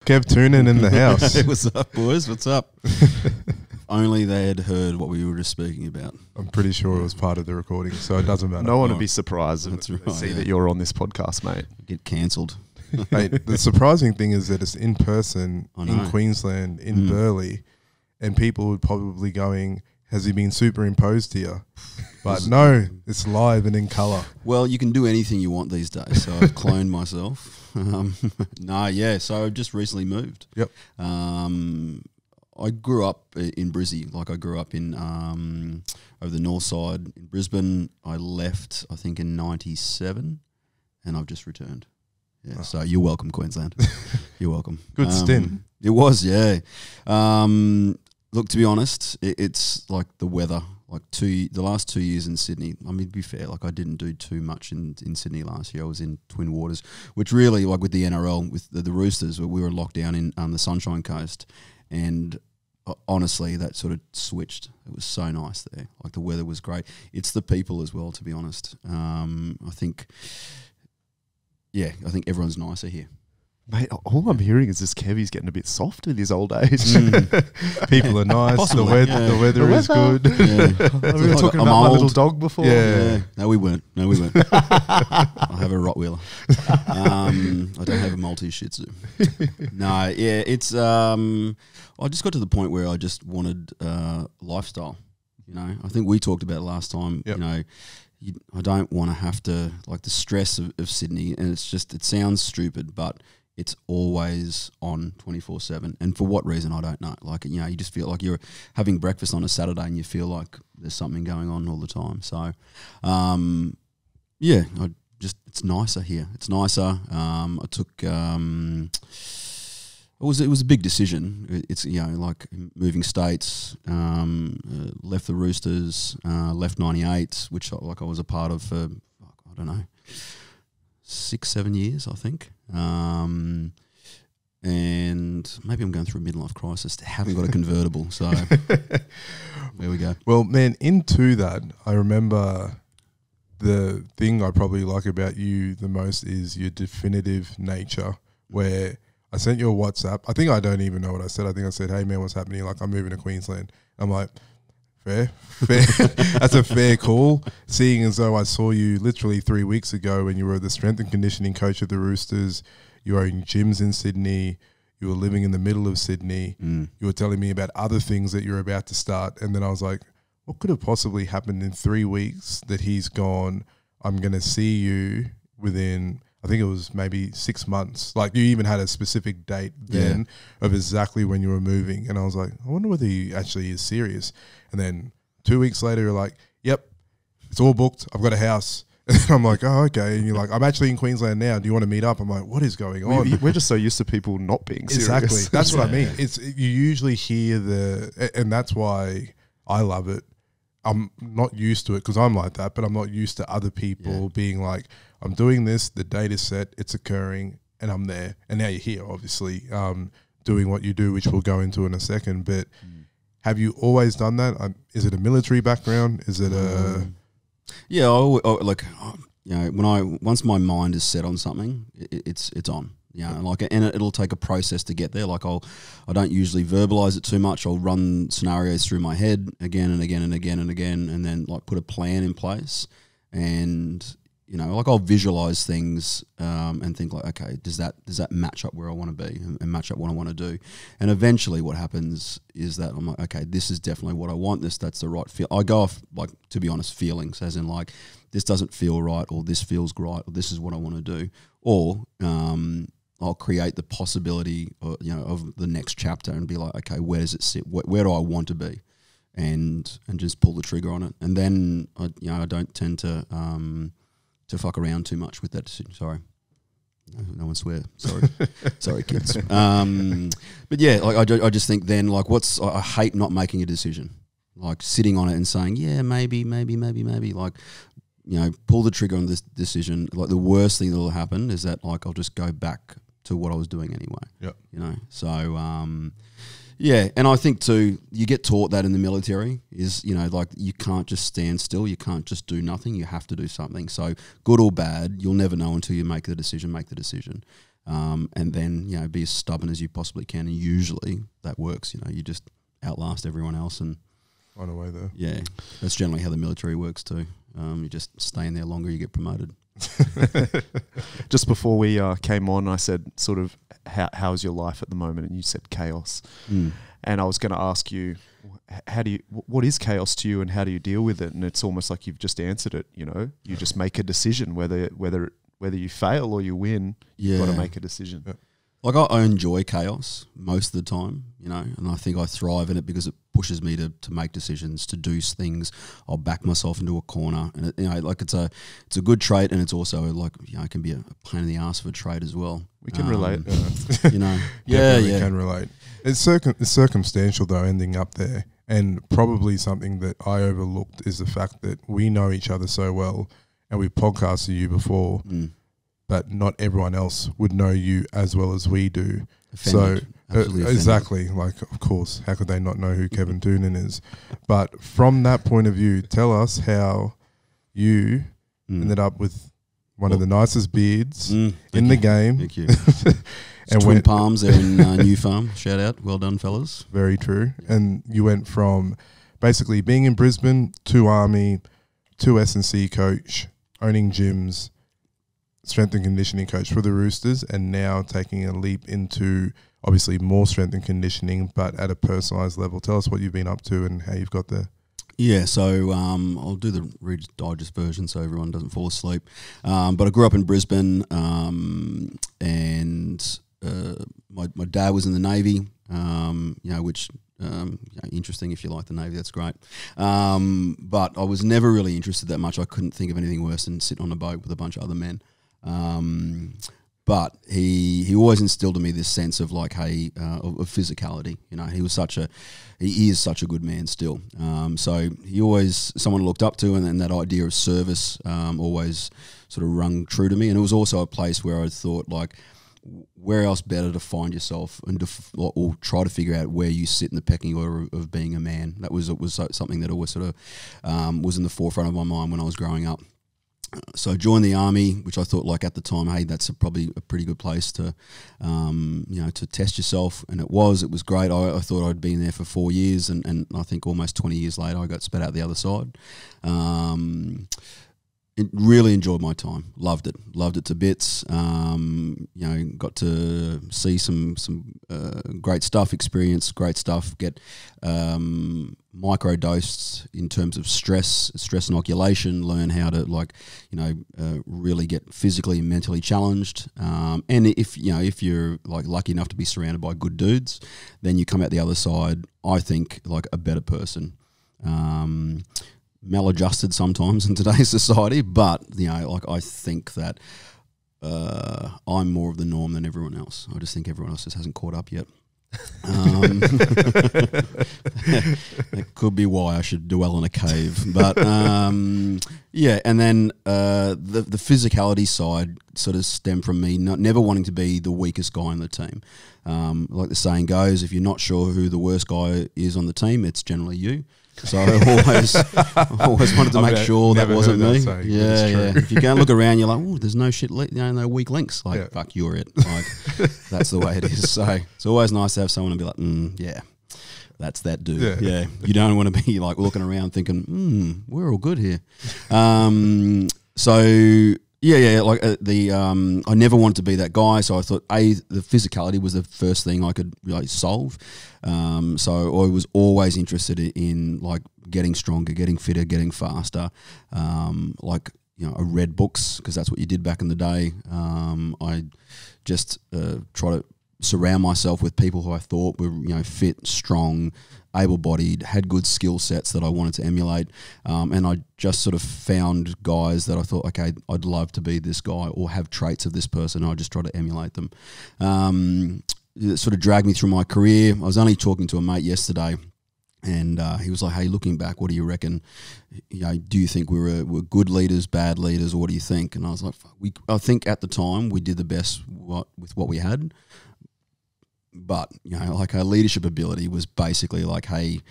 Kev Toonen in the house. Hey, what's up, boys? What's up? Only they had heard what we were just speaking about. I'm pretty sure it was part of the recording, so it doesn't matter. No one would be surprised That's to right, see yeah. that you're on this podcast, mate. Get cancelled. Mate, the surprising thing is that it's in person I in know. Queensland, in Burleigh, and people would probably going, has he been superimposed here? But no, it's live and in colour. Well, you can do anything you want these days, so I've cloned myself. So I've just recently moved. Yep. I grew up in Brizzy, like I grew up in over the north side in Brisbane. I left, I think, in 97, and I've just returned. Yeah, so you're welcome, Queensland. You're welcome. Good stint. It was, yeah. Look, to be honest, it's like the weather. Like the last 2 years in Sydney, I mean, to be fair, like I didn't do too much in Sydney last year. I was in Twin Waters, which really, like with the NRL, with the Roosters, where we were locked down in the Sunshine Coast, and honestly, that sort of switched. It was so nice there. Like the weather was great. It's the people as well, to be honest. I think everyone's nicer here. Mate, all I'm hearing is this Kevy's getting a bit soft in his old age. People are nice. Possibly, The weather is good. Yeah. We were talking I'm about my little old. dog before. Yeah. No, we weren't. I have a Rottweiler. I don't have a Maltese Shih Tzu. No, yeah, it's. I just got to the point where I just wanted lifestyle. You know, I think we talked about it last time. Yep. You know, I don't want to have to, like, the stress of Sydney, and it's just, it sounds stupid, but it's always on 24/7. And for what reason, I don't know. Like, you know, you just feel like you're having breakfast on a Saturday and you feel like there's something going on all the time. So, it's nicer here. It's nicer. I took, it was a big decision. It's, you know, like moving states, left the Roosters, left 98, which I was a part of for, I don't know, 6-7 years, I think. And maybe I'm going through a midlife crisis. I haven't got a convertible, so there we go. Well, man, into that, I remember the thing I probably like about you the most is your definitive nature, where I sent you a WhatsApp. I think I don't even know what I said. I think I said, hey, man, what's happening? Like, I'm moving to Queensland. I'm like, fair. That's a fair call, seeing as though I saw you literally 3 weeks ago when you were the strength and conditioning coach of the Roosters. You were in gyms in Sydney. You were living in the middle of Sydney. You were telling me about other things that you're about to start. And then I was like, what could have possibly happened in 3 weeks that he's gone, I'm going to see you within, I think it was maybe 6 months. Like, you even had a specific date then of exactly when you were moving. And I was like, I wonder whether he actually is serious. And then 2 weeks later, you're like, yep, it's all booked. I've got a house. And I'm like, oh, okay. And you're like, I'm actually in Queensland now. Do you want to meet up? I'm like, what is going on? We're just so used to people not being serious. Exactly. That's what I mean. You usually hear and that's why I love it. I'm not used to it because I'm like that, but I'm not used to other people being like, I'm doing this, the date is set, it's occurring, and I'm there. And now you're here, obviously, doing what you do, which we'll go into in a second. But have you always done that? Is it a military background? Is it a... Yeah, you know, once my mind is set on something, it's on. You know, like, and it'll take a process to get there. Like, I don't usually verbalize it too much. I'll run scenarios through my head again and again and again and again, and then like put a plan in place. And you know, like, I'll visualize things and think like, okay, does that match up where I want to be and match up what I want to do? And eventually, what happens is that I'm like, okay, this is definitely what I want. That's the right feel. I go off, like, to be honest, feelings, as in like, this doesn't feel right, or this feels right, or this is what I want to do, or I'll create the possibility, you know, of the next chapter and be like, okay, where does it sit? Where do I want to be? And just pull the trigger on it. And then I don't tend to fuck around too much with that decision. Sorry, no one swear. Sorry, sorry, kids. But yeah, like I just think then, like, I hate not making a decision, like sitting on it and saying, yeah, maybe. Like, you know, pull the trigger on this decision. Like, the worst thing that will happen is that, like, I'll just go back to what I was doing anyway. Yep. You know, so yeah, and I think too, you get taught that in the military is, you know, like, you can't just stand still, you can't just do nothing, you have to do something. So good or bad, you'll never know until you make the decision. and then be as stubborn as you possibly can, and usually that works. You just outlast everyone else, and On the way there. yeah, that's generally how the military works too. You just stay in there longer, you get promoted. Just before we came on, I said sort of how's your life at the moment, and you said chaos. And I was going to ask you, what is chaos to you, and how do you deal with it? And it's almost like you've just answered it. You just make a decision whether you fail or you win. You've got to make a decision. Yeah. Like I enjoy chaos most of the time, and I think I thrive in it because it pushes me to make decisions, to do things. I'll back myself into a corner, and it's a good trait, and it's also like it can be a pain in the ass of a trait as well. We can relate. Definitely can relate. It's circumstantial though, ending up there, and probably something that I overlooked is the fact that we know each other so well, and we've podcasted you before. But not everyone else would know you as well as we do. Offended. So exactly, Offended. like of course, how could they not know who Kevin Toonen is? But from that point of view, tell us how you ended up with one of the nicest beards in the game. Thank you. And Twin Palms there in New Farm. Shout out, well done, fellas. Very true. And you went from basically being in Brisbane to Army to S&C coach, owning gyms, strength and conditioning coach for the Roosters, and now taking a leap into obviously more strength and conditioning, but at a personalised level. Tell us what you've been up to and how you've got there. Yeah, so I'll do the Reader's Digest version so everyone doesn't fall asleep. But I grew up in Brisbane, and my dad was in the Navy, which interesting if you like the Navy, that's great. But I was never really interested that much. I couldn't think of anything worse than sitting on a boat with a bunch of other men. But he always instilled in me this sense of like, hey, of physicality. He is such a good man still. So he always someone looked up to, and then that idea of service always sort of rung true to me. And it was also a place where I thought like, where else better to find yourself and or try to figure out where you sit in the pecking order of being a man. That was something that always sort of was in the forefront of my mind when I was growing up. So I joined the Army, which I thought like at the time, hey, that's probably a pretty good place to, to test yourself. And it was great. I thought I'd been there for 4 years, and I think almost 20 years later, I got spat out the other side. Really enjoyed my time. Loved it to bits. Got to see some great stuff, experience great stuff, get micro-dosed in terms of stress inoculation, learn how to really get physically and mentally challenged. And if you're like lucky enough to be surrounded by good dudes, then you come out the other side, I think, like a better person. Maladjusted sometimes in today's society, but I think that I'm more of the norm than everyone else. I just think everyone else just hasn't caught up yet. That could be why I should dwell in a cave. But yeah, and then the physicality side sort of stemmed from me never wanting to be the weakest guy on the team. Like the saying goes, if you're not sure who the worst guy is on the team, it's generally you. So I always wanted to make sure that wasn't me. Yeah. If you go and look around, you're like, oh, there's no no weak links. Like, fuck, you're it. Like, that's the way it is. So it's always nice to have someone to be like, yeah, that's that dude. Yeah. You don't want to be like looking around thinking, we're all good here. So like I never wanted to be that guy. So I thought, the physicality was the first thing I could really solve. So I was always interested in like getting stronger, getting fitter, getting faster. I read books because that's what you did back in the day. I just try to surround myself with people who I thought were fit, strong, able-bodied, had good skill sets that I wanted to emulate, and I just sort of found guys that I thought, okay, I'd love to be this guy or have traits of this person. I just try to emulate them. It sort of dragged me through my career. I was only talking to a mate yesterday, and he was like, hey, looking back, what do you reckon? Do you think we're good leaders, bad leaders, or what do you think? And I was like, I think at the time we did the best with what we had. but like our leadership ability was basically like, hey,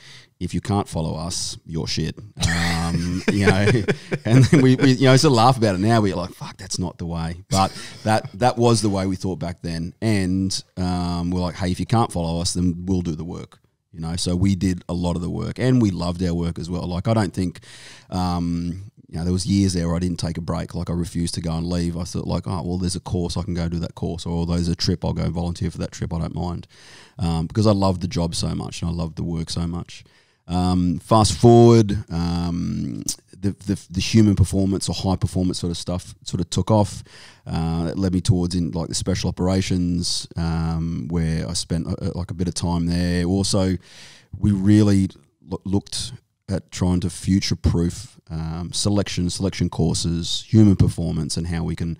if you can't follow us, you're shit. And then we sort of laugh about it now. We're like, fuck, that's not the way. But that was the way we thought back then. And we're like, hey, if you can't follow us, then we'll do the work. So we did a lot of the work, and we loved our work as well. Like, I don't think, there was years there where I didn't take a break. Like, I refused to go and leave. I thought like, oh, well, there's a course, I can go do that course, or there's a trip, I'll go and volunteer for that trip. I don't mind, because I loved the job so much and I loved the work so much. Fast forward, the human performance or high performance sort of stuff sort of took off. It led me towards in like the special operations, where I spent like a bit of time there. Also, we really looked at trying to future-proof selection courses, human performance, and how we can,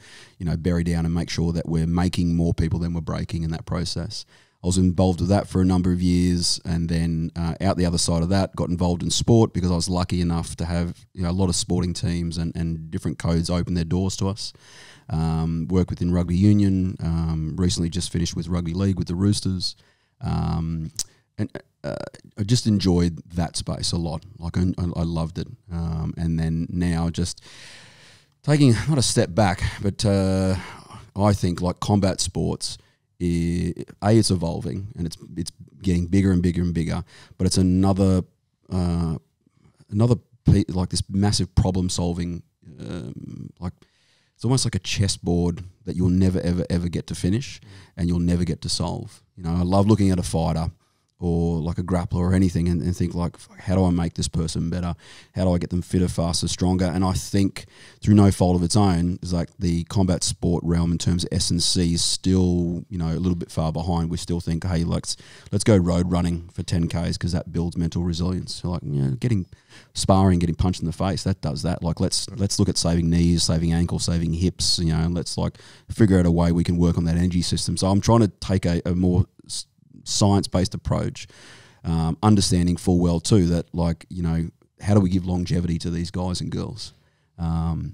bury down and make sure that we're making more people than we're breaking in that process. I was involved with that for a number of years, and then out the other side of that, got involved in sport because I was lucky enough to have a lot of sporting teams and different codes open their doors to us. Work within rugby union, recently just finished with rugby league with the Roosters, and I just enjoyed that space a lot. Like I loved it, and then now just taking not a step back, but I think like combat sports. It's evolving and it's getting bigger and bigger and bigger, but it's another like this massive problem solving, like it's almost like a chessboard that you'll never ever ever get to finish, and you'll never get to solve. I love looking at a fighter or like a grappler or anything and think like, how do I make this person better? How do I get them fitter, faster, stronger? And I think through no fault of its own, is like the combat sport realm in terms of S&C is still, a little bit far behind. We still think, hey, let's go road running for 10Ks because that builds mental resilience. So like, getting sparring, getting punched in the face, that does that. Like let's look at saving knees, saving ankles, saving hips, and let's like figure out a way we can work on that energy system. So I'm trying to take a more science-based approach, understanding full well too that like how do we give longevity to these guys and girls?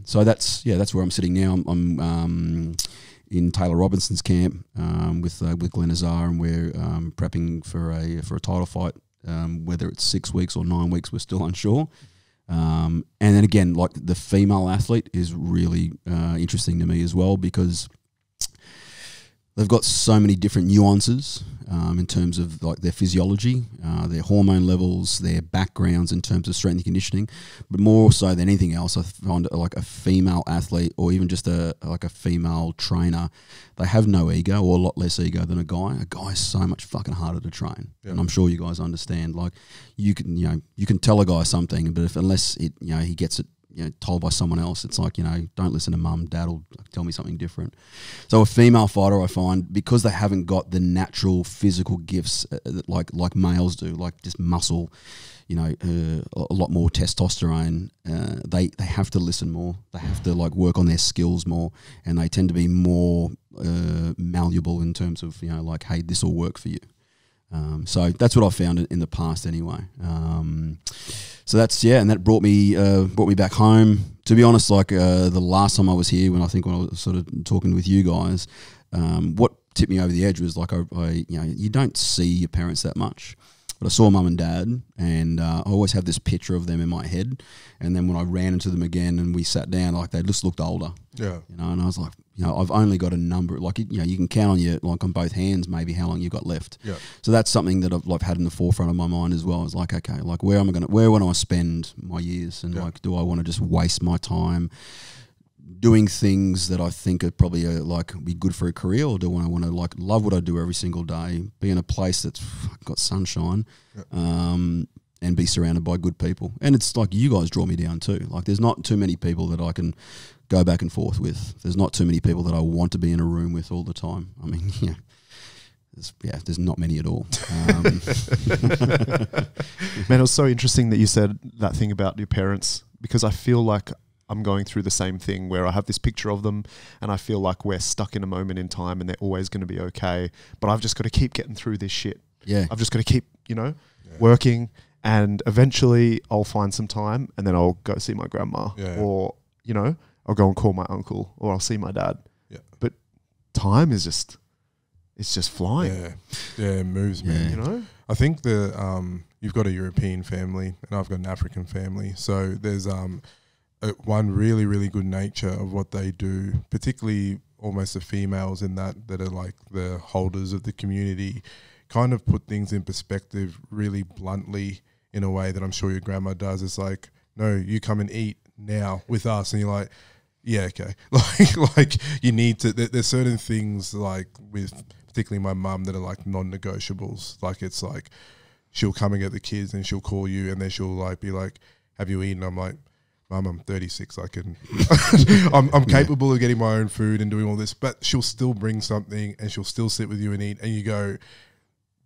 So that's where I'm sitting now. I'm in Taylor Robinson's camp with Glenn Azar, and we're prepping for a title fight. Whether it's 6 weeks or 9 weeks, we're still unsure. And then again, like the female athlete is really interesting to me as well, because they've got so many different nuances in terms of like their physiology, their hormone levels, their backgrounds in terms of strength and conditioning. But more so than anything else, I find like a female athlete or even just a female trainer, they have no ego, or a lot less ego than a guy. A guy is so much fucking harder to train, and I'm sure you guys understand. Like you can tell a guy something, but unless he gets it told by someone else, it's like, don't listen to mum, dad will tell me something different. So a female fighter, I find, because they haven't got the natural physical gifts that like males do, like just muscle, a lot more testosterone, they have to listen more. They have to like work on their skills more, and they tend to be more malleable in terms of, like, hey, this will work for you. So that's what I found in the past anyway. So that's, and that brought me back home. To be honest, like the last time I was here, when I was sort of talking with you guys, what tipped me over the edge was like, you don't see your parents that much. But I saw mum and dad, and I always have this picture of them in my head. And then when I ran into them again and we sat down, like they just looked older. Yeah. And I was like, I've only got a number, like, you can count on on both hands maybe how long you've got left. Yeah. So that's something that I've like had in the forefront of my mind as well. It's like, okay, like where want I spend my years? And like, do I want to just waste my time doing things that I think are probably be good for a career, or do I want to like love what I do every single day, be in a place that's got sunshine, and be surrounded by good people? And it's like, you guys draw me down too. Like there's not too many people that I can go back and forth with. There's not too many people that I want to be in a room with all the time. I mean, there's not many at all. Man, it was so interesting that you said that thing about your parents, because I feel like I'm going through the same thing where I have this picture of them and I feel like we're stuck in a moment in time and they're always going to be okay. But I've just got to keep getting through this shit. Yeah. I've just got to keep, working, and eventually I'll find some time and then I'll go see my grandma or, I'll go and call my uncle, or I'll see my dad. Yeah. But time is just, is just flying. Yeah, it moves, man. You know, I think you've got a European family and I've got an African family. So there's one really, really good nature of what they do, particularly almost the females in that are like the holders of the community, kind of put things in perspective really bluntly in a way that I'm sure your grandma does. It's like, no, you come and eat now with us. And you're like, yeah, okay. Like you need to, there's certain things like with particularly my mum that are like non-negotiables. Like it's like, she'll come and get the kids and she'll call you and then she'll like be like, have you eaten? I'm like, Mum, I'm 36. I can, I'm capable of getting my own food and doing all this, but she'll still bring something and she'll still sit with you and eat. And you go,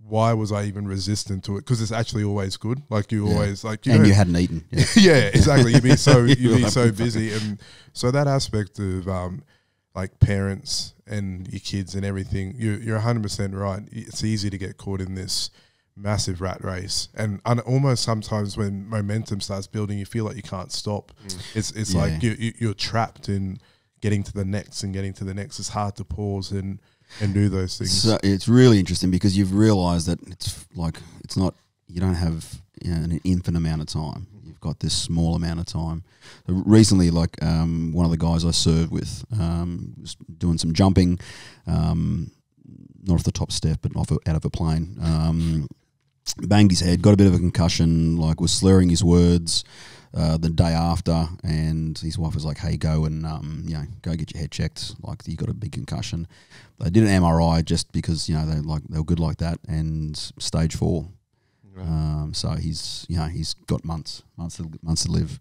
why was I even resistant to it? Because it's actually always good. Like you always like, you hadn't eaten. Yeah, yeah, exactly. You'd be so busy. And so that aspect of like parents and your kids and everything, you're 100% right. It's easy to get caught in this massive rat race, and almost sometimes when momentum starts building, you feel like you can't stop. It's like you're trapped in getting to the next and getting to the next. It's hard to pause and do those things. So it's really interesting because you've realised that it's like it's not, you don't have an infinite amount of time. You've got this small amount of time. So recently, like one of the guys I served with was doing some jumping, not off the top step, but out of a plane. Banged his head, got a bit of a concussion, like was slurring his words the day after, and his wife was like, hey, go and go get your head checked, like you got a big concussion. They did an MRI just because they were good like that, and stage 4. Right. So he's got months to live.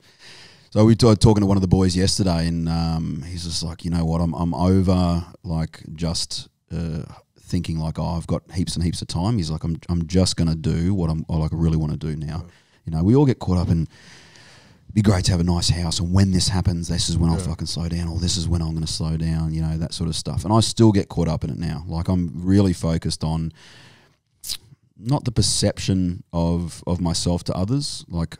So we were talking to one of the boys yesterday, and he's just like, you know what, I'm over like just thinking like, oh, I've got heaps and heaps of time. He's like, I'm just gonna do what I really want to do now. We all get caught up in, it'd be great to have a nice house, and when this happens, this is when I'll fucking slow down, or this is when I'm going to slow down, that sort of stuff. And I still get caught up in it now. Like I'm really focused on not the perception of myself to others. Like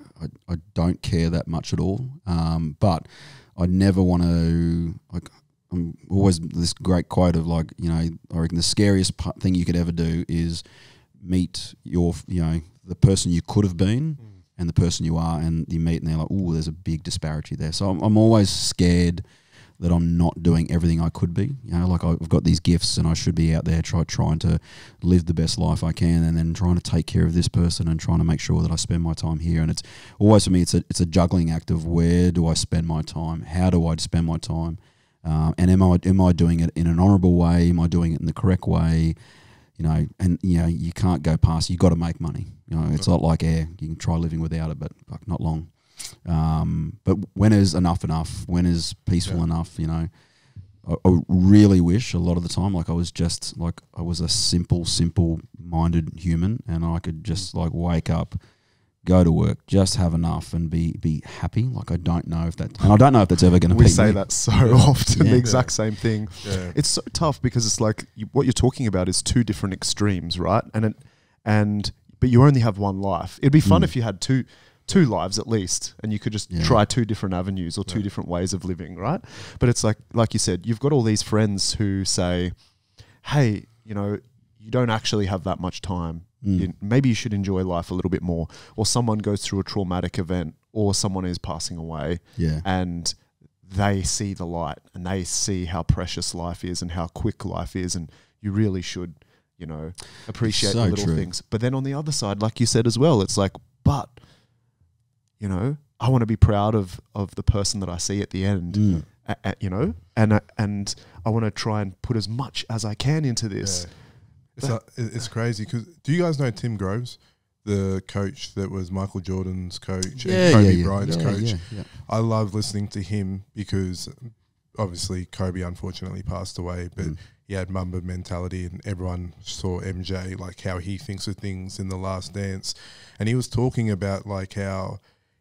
I don't care that much at all. But I never want to, like, I'm always this great quote of like, I reckon the scariest thing you could ever do is meet your, the person you could have been and the person you are, and you meet and they're like, oh, there's a big disparity there. So I'm always scared that I'm not doing everything I could be. Like I've got these gifts and I should be out there trying to live the best life I can, and then trying to take care of this person and trying to make sure that I spend my time here. And it's always, for me, it's a juggling act of where do I spend my time? How do I spend my time? And am I doing it in an honourable way? Am I doing it in the correct way? You can't go past. You got to make money. It's not like air. You can try living without it, but like not long. But when is enough? When is peaceful enough? I really wish a lot of the time, like I was just like I was a simple-minded human, and I could just like wake up, go to work, just have enough, and be happy. Like I don't know if that's ever going to be. We say that so often, the exact same thing. Yeah. It's so tough because it's like what you're talking about is two different extremes, right? But you only have one life. It'd be fun if you had two lives at least, and you could just try two different avenues or two different ways of living, right? But it's like you said, you've got all these friends who say, hey, you don't actually have that much time. Maybe you should enjoy life a little bit more. Or someone goes through a traumatic event, or someone is passing away, and they see the light and they see how precious life is and how quick life is, and you really should, appreciate the little things. But then on the other side, like you said as well, it's like, but I want to be proud of the person that I see at the end, and I want to try and put as much as I can into this. It's crazy because do you guys know Tim Groves, the coach that was Michael Jordan's coach and Kobe Bryant's coach? Yeah. I love listening to him because obviously Kobe unfortunately passed away, but he had Mamba mentality, and everyone saw MJ, like how he thinks of things in The Last Dance. And he was talking about like how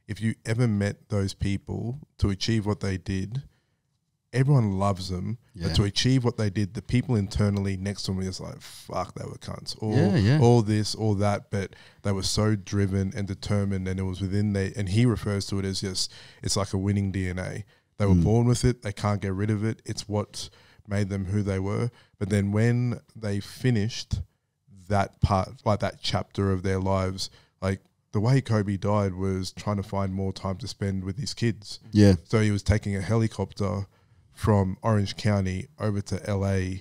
if you ever met those people to achieve what they did, everyone loves them, but to achieve what they did, the people internally next to me is like, fuck, they were cunts, or all this, all that, but they were so driven and determined, and it was within their, and he refers to it as just, it's like a winning DNA. They were born with it, they can't get rid of it, it's what made them who they were. But then when they finished that part, like that chapter of their lives, like the way Kobe died was trying to find more time to spend with his kids. Yeah. So he was taking a helicopter from Orange County over to LA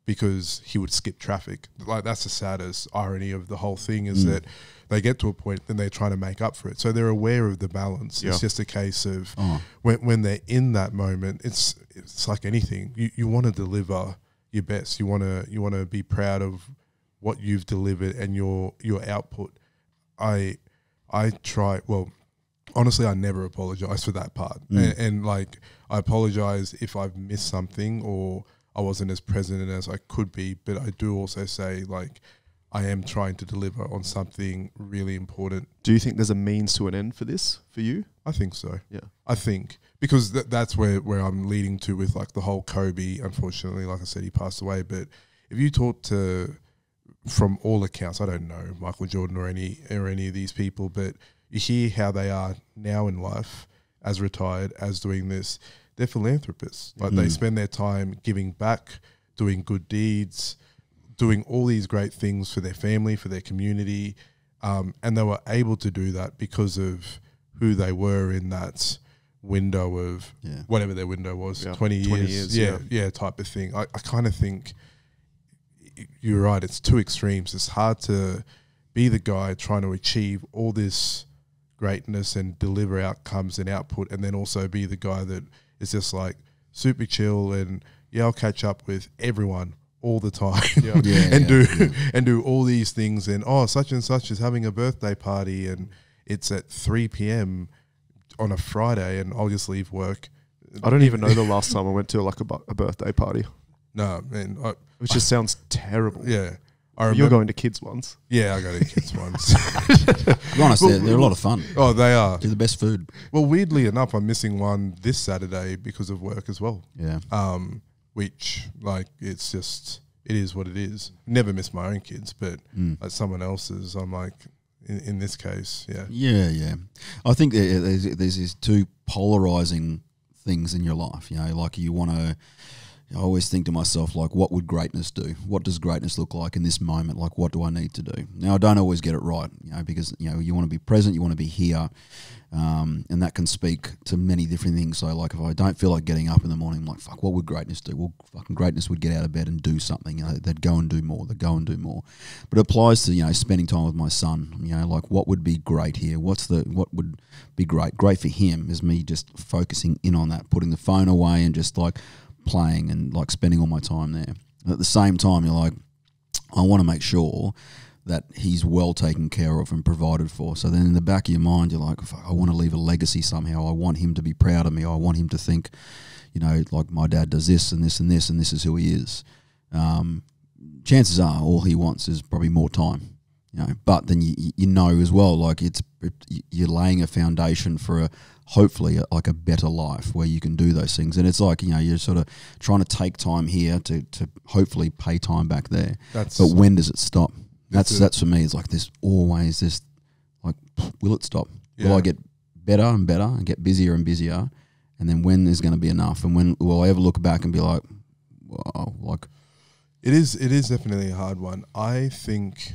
because he would skip traffic. Like, that's the saddest irony of the whole thing, is that they get to a point, then they're trying to make up for it. So they're aware of the balance. Yeah. It's just a case of when they're in that moment, it's like anything. You want to deliver your best. You want to be proud of what you've delivered and your output. I try, well, honestly, I never apologize for that part. And like, I apologize if I've missed something or I wasn't as present as I could be, but I do also say, like, I am trying to deliver on something really important. Do you think there's a means to an end for this, for you? I think so. Yeah. I think, because that's where I'm leading to with, like, the whole Kobe. Unfortunately, like I said, he passed away. But if you talk to, from all accounts, I don't know Michael Jordan or any of these people, but you hear how they are now in life, as retired, as doing this. They're philanthropists. Like, they spend their time giving back, doing good deeds, doing all these great things for their family, for their community. And they were able to do that because of who they were in that window of whatever their window was, 20 years. Yeah, type of thing. I kind of think you're right. It's two extremes. It's hard to be the guy trying to achieve all this greatness and deliver outcomes and output, and then also be the guy that is just like super chill and I'll catch up with everyone all the time and do all these things, and such and such is having a birthday party and it's at 3 p.m. on a Friday and I'll just leave work. I don't even know the last time I went to like a birthday party. No, man. Which just sounds terrible. Yeah. You're going to kids' ones. Yeah, I go to kids' ones. To be honest, they're a lot of fun. Oh, they are. They're the best food. Well, weirdly enough, I'm missing one this Saturday because of work as well. Yeah. Which, like, it is what it is. Never miss my own kids, but like someone else's, I'm like, in this case, yeah. Yeah. I think there's these two polarizing things in your life. You know, like, you want to. I always think to myself, like, what would greatness do? What does greatness look like in this moment? Like, what do I need to do? Now, I don't always get it right, because, you want to be present, you want to be here, and that can speak to many different things. So, like, if I don't feel like getting up in the morning, I'm like, fuck, what would greatness do? Well, fucking greatness would get out of bed and do something. They'd go and do more. They'd go and do more. But it applies to, spending time with my son. Like, what would be great here? What would be great? Great for him is me just focusing in on that, putting the phone away and just, like, playing and, like, spending all my time there. And at the same time, you're like, I want to make sure that he's well taken care of and provided for. So then in the back of your mind, you're like, fuck, I want to leave a legacy somehow. I want him to be proud of me. I want him to think, like, my dad does this and this and this, and this is who he is. Chances are all he wants is probably more time. But then you know as well, like, you're laying a foundation for hopefully a better life where you can do those things. And it's like, you're sort of trying to take time here to hopefully pay time back there. But when does it stop? That's for me. It's like, there's always this, like, will it stop? Yeah. Will I get better and better and get busier and busier? And then when there's going to be enough? And when will I ever look back and be like, wow, like, it is definitely a hard one. I think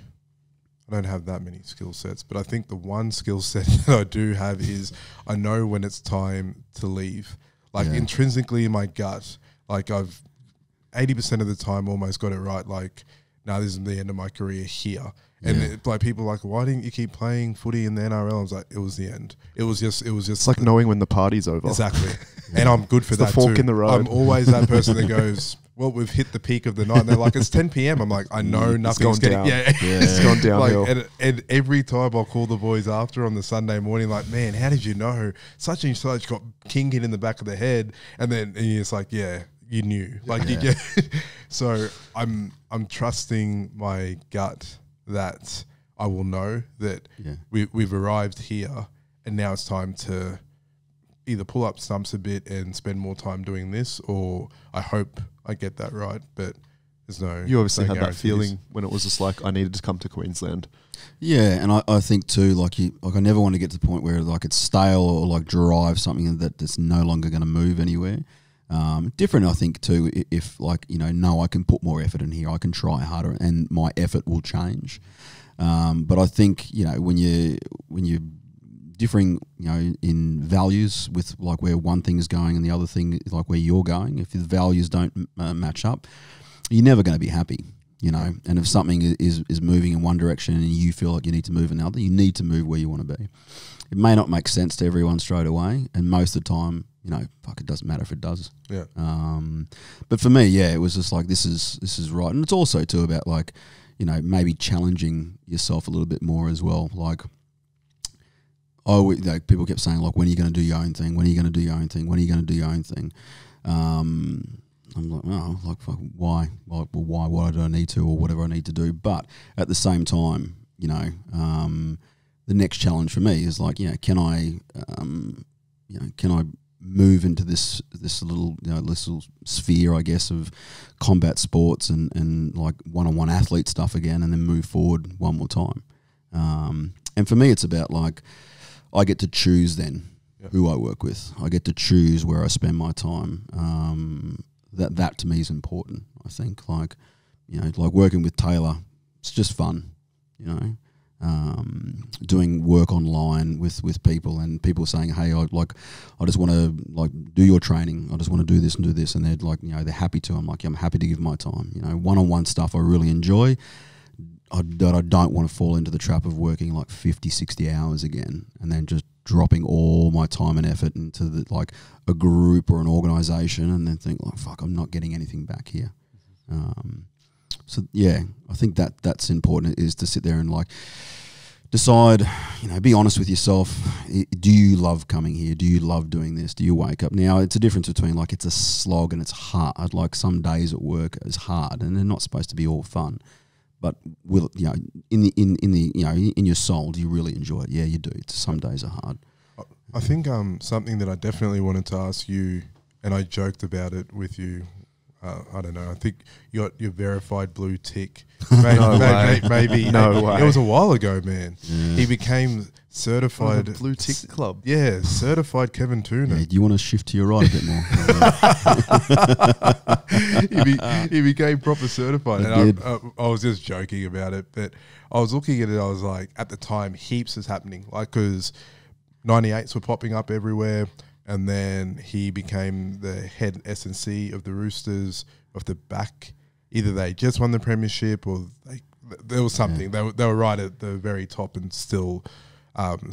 I don't have that many skill sets, but I think the one skill set that I do have is I know when it's time to leave. Like, intrinsically in my gut, like, I've 80% of the time almost got it right. Like, no, this is the end of my career here. And like, people are like, why didn't you keep playing footy in the NRL? I was like, it was the end. It was just. It's like knowing when the party's over. Exactly. And I'm good for it's that the fork too. in the road. I'm always that person that goes, well, we've hit the peak of the night. And they're like, it's 10 p.m. I'm like, I know nothing's gone down. It's gone downhill. Like, and every time I'll call the boys after on the Sunday morning, like, man, how did you know such and such got king hit in the back of the head? And it's like, yeah, you knew. Like, you get. So I'm trusting my gut that I will know that we've arrived here, and now it's time to either pull up stumps a bit and spend more time doing this, or I hope I get that right. But there's no. You obviously no had that feeling when it was just like, I needed to come to Queensland. Yeah, and I think too, like, I never want to get to the point where, like, it's stale or, like, drive something that's no longer going to move anywhere. Different, I think, too, if like, no, I can put more effort in here, I can try harder, and my effort will change. But I think, when you're differing, in values with like where one thing is going and the other thing is like where you're going, if the values don't match up, you're never going to be happy. And if something is moving in one direction and you feel like you need to move in another, you need to move where you want to be. It may not make sense to everyone straight away, and most of the time, it doesn't matter if it does. Yeah. But for me, yeah, it was just like, this is right. And it's also too about like, maybe challenging yourself a little bit more as well. Like, people kept saying like, when are you going to do your own thing? When are you going to do your own thing? When are you going to do your own thing? I'm like, oh, like, fuck, why? Like, well, why? Why do I need to, or whatever I need to do? But at the same time, the next challenge for me is like, can I move into this little, this little sphere, I guess, of combat sports and like one-on-one athlete stuff again, and then move forward one more time. And for me, it's about like, I get to choose then who I work with. I get to choose where I spend my time. That to me is important. I think like working with Taylor, it's just fun. Doing work online with people, and people saying, hey, I just want to like do your training. I just want to do this and do this, and they're like, they're happy to. I'm like, I'm happy to give my time. One-on-one stuff I really enjoy. I don't want to fall into the trap of working like 50, 60 hours again, and then just dropping all my time and effort into like a group or an organisation, and then think like, fuck, I'm not getting anything back here. So yeah, I think that's important, is to sit there and like decide, be honest with yourself. Do you love coming here? Do you love doing this? Do you wake up? Now, it's a difference between like it's a slog and it's hard. Like some days at work is hard and they're not supposed to be all fun. But will in your soul, do you really enjoy it? Yeah, you do. Some days are hard. I think something that I definitely wanted to ask you, and I joked about it with you. I don't know. I think you got your verified blue tick. Maybe No way. It was a while ago, man. Yeah. He became certified blue tick club. Yeah, certified Kevin Toonen. Yeah, do you want to shift to your right a bit more? He became proper certified. And I was just joking about it, but I was looking at it. I was like, at the time, heaps is happening. Like, because 98s were popping up everywhere. And then he became the head S&C of the Roosters off the back. Either they just won the premiership or there was something. Yeah. They were right at the very top and still are. And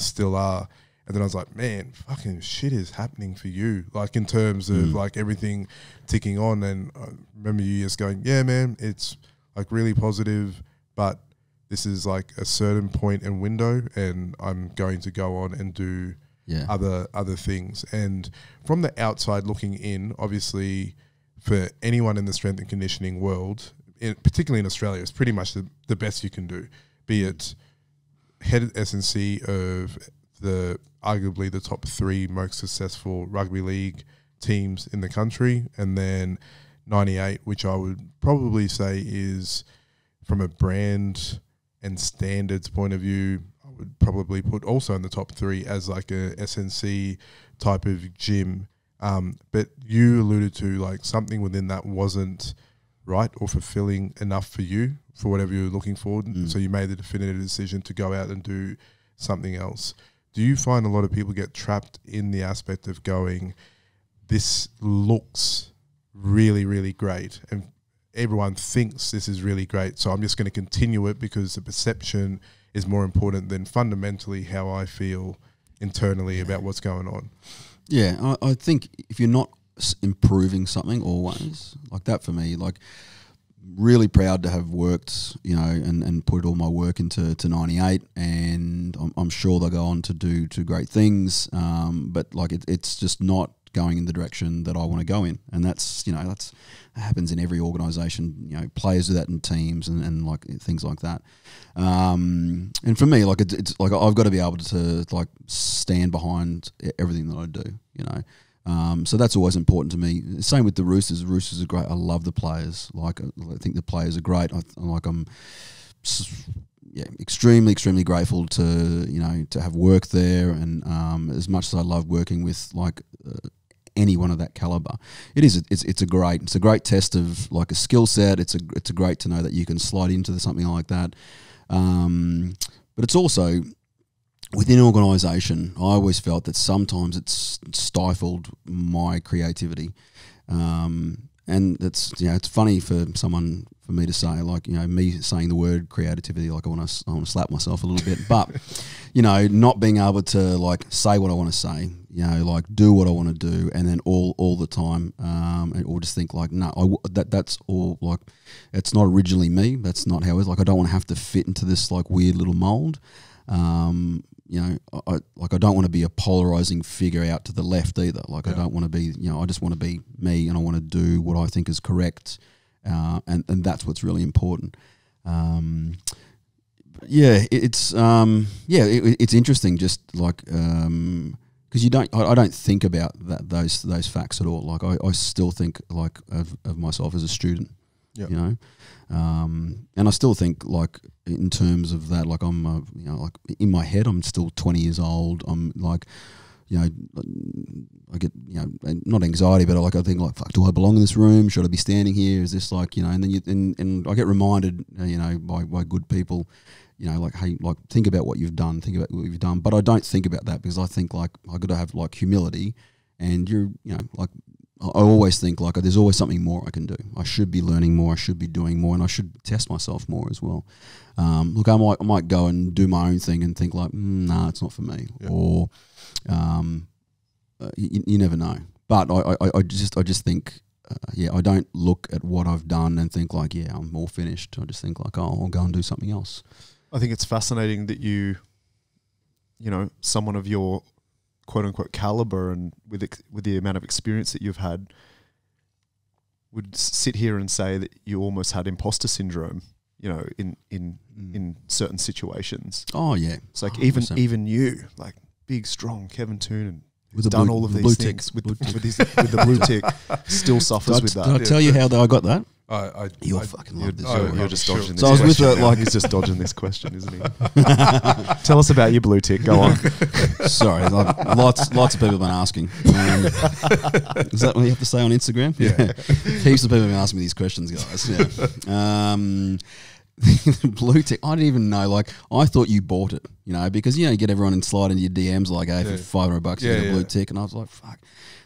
then I was like, man, fucking shit is happening for you. Like in terms of like everything ticking on. And I remember you just going, yeah, man, it's like really positive, but this is like a certain point and window, and I'm going to go on and do other things. And from the outside looking in, obviously for anyone in the strength and conditioning world, particularly in Australia, it's pretty much the best you can do, be it head S&C of arguably the top 3 most successful rugby league teams in the country, and then 98, which I would probably say is, from a brand and standards point of view, would probably put also in the top 3 as like a SNC type of gym. But you alluded to like something within that wasn't right or fulfilling enough for you for whatever you were looking for. So you made the definitive decision to go out and do something else. Do you find a lot of people get trapped in the aspect of going, this looks really, really great, and everyone thinks this is really great, so I'm just going to continue it because the perception is more important than fundamentally how I feel internally about what's going on? Yeah, I think if you're not improving something always, like that for me, like really proud to have worked, and put all my work into 98, and I'm sure they'll go on to do great things, but like it's just not going in the direction that I want to go in, and that happens in every organisation. Players do that in teams and like things like that. And for me, like it's like I've got to be able to like stand behind everything that I do. So that's always important to me. Same with the Roosters. The Roosters are great. I love the players. Like I think the players are great. I'm extremely grateful to have worked there, and as much as I love working with like anyone of that caliber. It's a great test of like a skill set. It's a great to know that you can slide into something like that. But it's also within an organisation, I always felt that sometimes it's stifled my creativity. And that's, it's funny for me to say, like, me saying the word creativity, like I want to slap myself a little bit, but not being able to like say what I want to say, like do what I want to do, and then all the time, or just think like, no, that's all, like, it's not originally me. That's not how it is. Like, I don't want to have to fit into this like weird little mold. I don't want to be a polarizing figure out to the left either. Like, I don't want to be, I just want to be me, and I want to do what I think is correct. And that's what's really important. It's interesting, just like, because I don't think about those facts at all. Like, I still think like of myself as a student. Yep. And I still think like in terms of that, like I'm, like in my head, I'm still 20 years old. I'm like, I get, not anxiety, but I think like, fuck, do I belong in this room? Should I be standing here? Is this like, and then and I get reminded, by good people, like, hey, like think about what you've done, but I don't think about that, because I think like I got to have like humility, and like, I always think like there's always something more I can do. I should be learning more. I should be doing more, and I should test myself more as well. Look, I might go and do my own thing and think like, nah, it's not for me, or you never know. But I just think, I don't look at what I've done and think like, I'm all finished. I just think like, I'll go and do something else. I think it's fascinating that someone of your quote unquote caliber and with the amount of experience that you've had would sit here and say that you almost had imposter syndrome, in certain situations. Oh yeah. It's like 100%. even you, like big, strong Kevin Toonen, who's done all of these things with the blue tick, still suffers with that. Did I tell you how I got that? You're just dodging this question. So I was with like he's just dodging this question, isn't he? Tell us about your blue tick. Go on. Sorry, lots of people have been asking. Is that what you have to say on Instagram? Yeah. Heaps of people have been asking me these questions, guys. Yeah. Blue tick, I didn't even know. Like, I thought you bought it, because you get everyone and slide into your DMs like, hey, for $500 you get a blue tick, and I was like, fuck.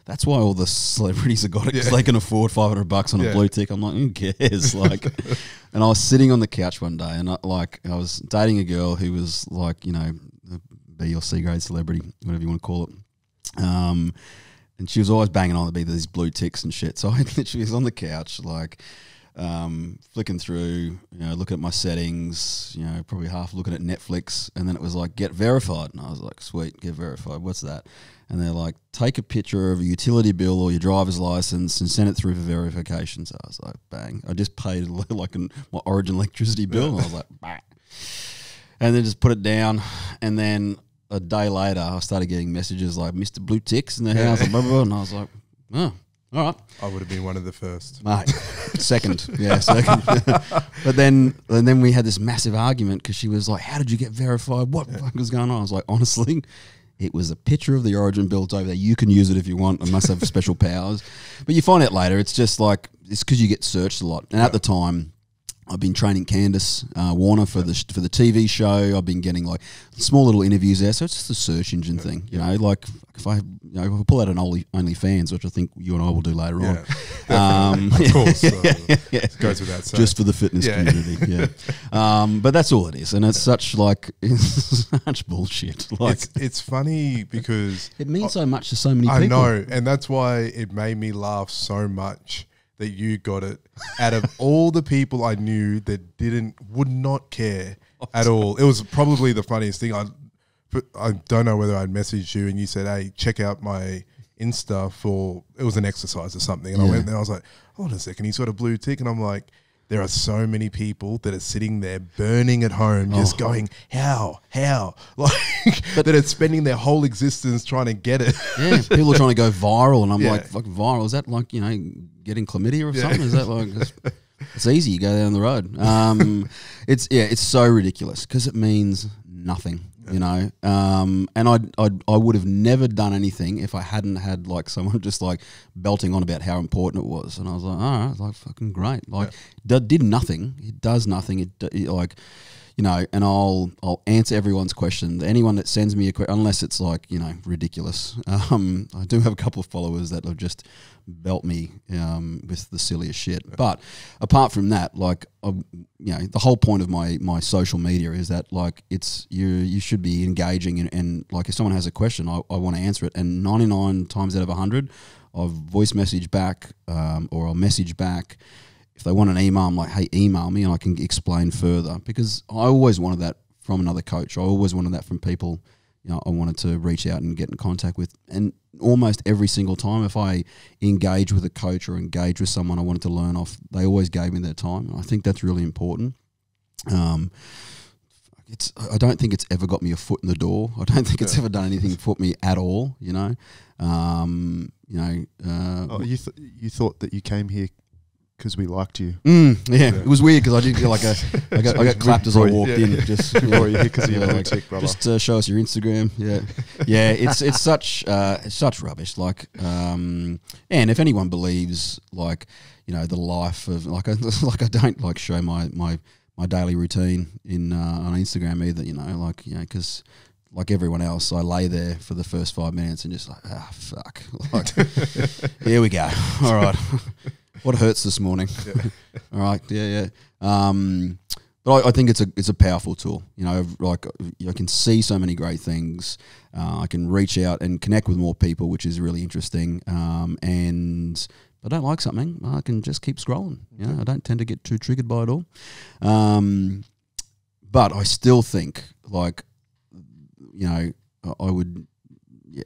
That's why all the celebrities have got it, because they can afford $500 on a blue tick. I'm like, who cares? Like, and I was sitting on the couch one day, and I was dating a girl who was like, a B or C grade celebrity, whatever you want to call it. And she was always banging on to be these blue ticks and shit. So I literally was on the couch, like, flicking through, looking at my settings, probably half looking at Netflix, and then it was like, get verified. And I was like, sweet, get verified. What's that? And they're like, take a picture of a utility bill or your driver's license and send it through for verification. So I was like, bang. I just paid like my Origin electricity bill. And I was like, bang. And then just put it down. And then a day later, I started getting messages like, Mr. Blue Ticks in the house, blah, blah, blah. And I was like, oh, all right. I would have been one of the first. Mate, second. But then we had this massive argument because she was like, how did you get verified? What the fuck was going on? I was like, honestly, it was a picture of the Origin bill. It's over there. You can use it if you want. It must have special powers. But you find out later, it's just like, it's because you get searched a lot. And at the time, I've been training Candace Warner for the TV show. I've been getting like small little interviews there. So it's just a search engine thing, like if I pull out an OnlyFans, which I think you and I will do later on. Of course. It goes without saying. Just for the fitness community, but that's all it is. And it's such bullshit. Like, it's funny because it means so much to so many people. I know. And that's why it made me laugh so much that you got it out of all the people I knew that would not care at all. It was probably the funniest thing. I don't know whether I'd messaged you and you said, hey, check out my Insta it was an exercise or something. And I went there, I was like, hold on a second, he's got a blue tick. And I'm like, there are so many people that are sitting there burning at home, just going, how? Like, that are spending their whole existence trying to get it. Yeah, people are trying to go viral. And I'm like, fucking viral. Is that like, getting chlamydia or something? Is that like, it's easy, you go down the road. It's so ridiculous because it means nothing, you know. And I would have never done anything if I hadn't had like someone just like belting on about how important it was. And I was like, all right, like fucking great. Like did nothing. It does nothing. It like, you know, and I'll answer everyone's question. Anyone that sends me a question, unless it's like, you know, ridiculous. I do have a couple of followers that have just belt me with the silliest shit. But apart from that, like, you know, the whole point of my social media is that like it's you should be engaging and like if someone has a question, I want to answer it. And 99 times out of 100, I'll voice message back or I'll message back. If they want an email, I'm like, hey, email me and I can explain further, because I always wanted that from another coach. I always wanted that from people, you know, I wanted to reach out and get in contact with. And almost every single time, if I engage with a coach or engage with someone I wanted to learn off, they always gave me their time. I think that's really important. I don't think it's ever got me a foot in the door. I don't think it's ever done anything for me at all, you know. You thought that you came here because we liked you. It was weird because I did get like I got clapped as I walked in. Just before you because you're a tick, brother. Just show us your Instagram. Yeah. It's such rubbish. Like, and if anyone believes like, you know, the life of like I don't like show my daily routine in on Instagram either. You know, like, you know, because like everyone else, I lay there for the first 5 minutes and just like, fuck, like, here we go. All right. What hurts this morning? All right, but I think it's a powerful tool. You know, like I can see so many great things. I can reach out and connect with more people, which is really interesting. And if I don't like something, I can just keep scrolling. You know, I don't tend to get too triggered by it all. But I still think, like, you know, I would. Yeah,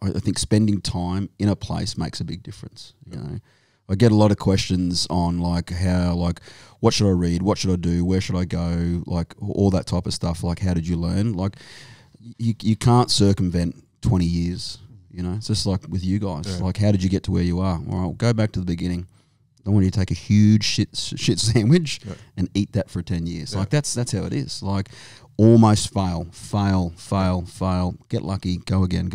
I think spending time in a place makes a big difference. You know. I get a lot of questions on like how, like, what should I read? What should I do? Where should I go? Like all that type of stuff. Like, how did you learn? Like you can't circumvent 20 years, you know, it's just like with you guys. Yeah. Like, how did you get to where you are? All right, go back to the beginning. I want you to take a huge shit sandwich and eat that for 10 years. Yeah. Like that's how it is. Like almost fail, get lucky, go again.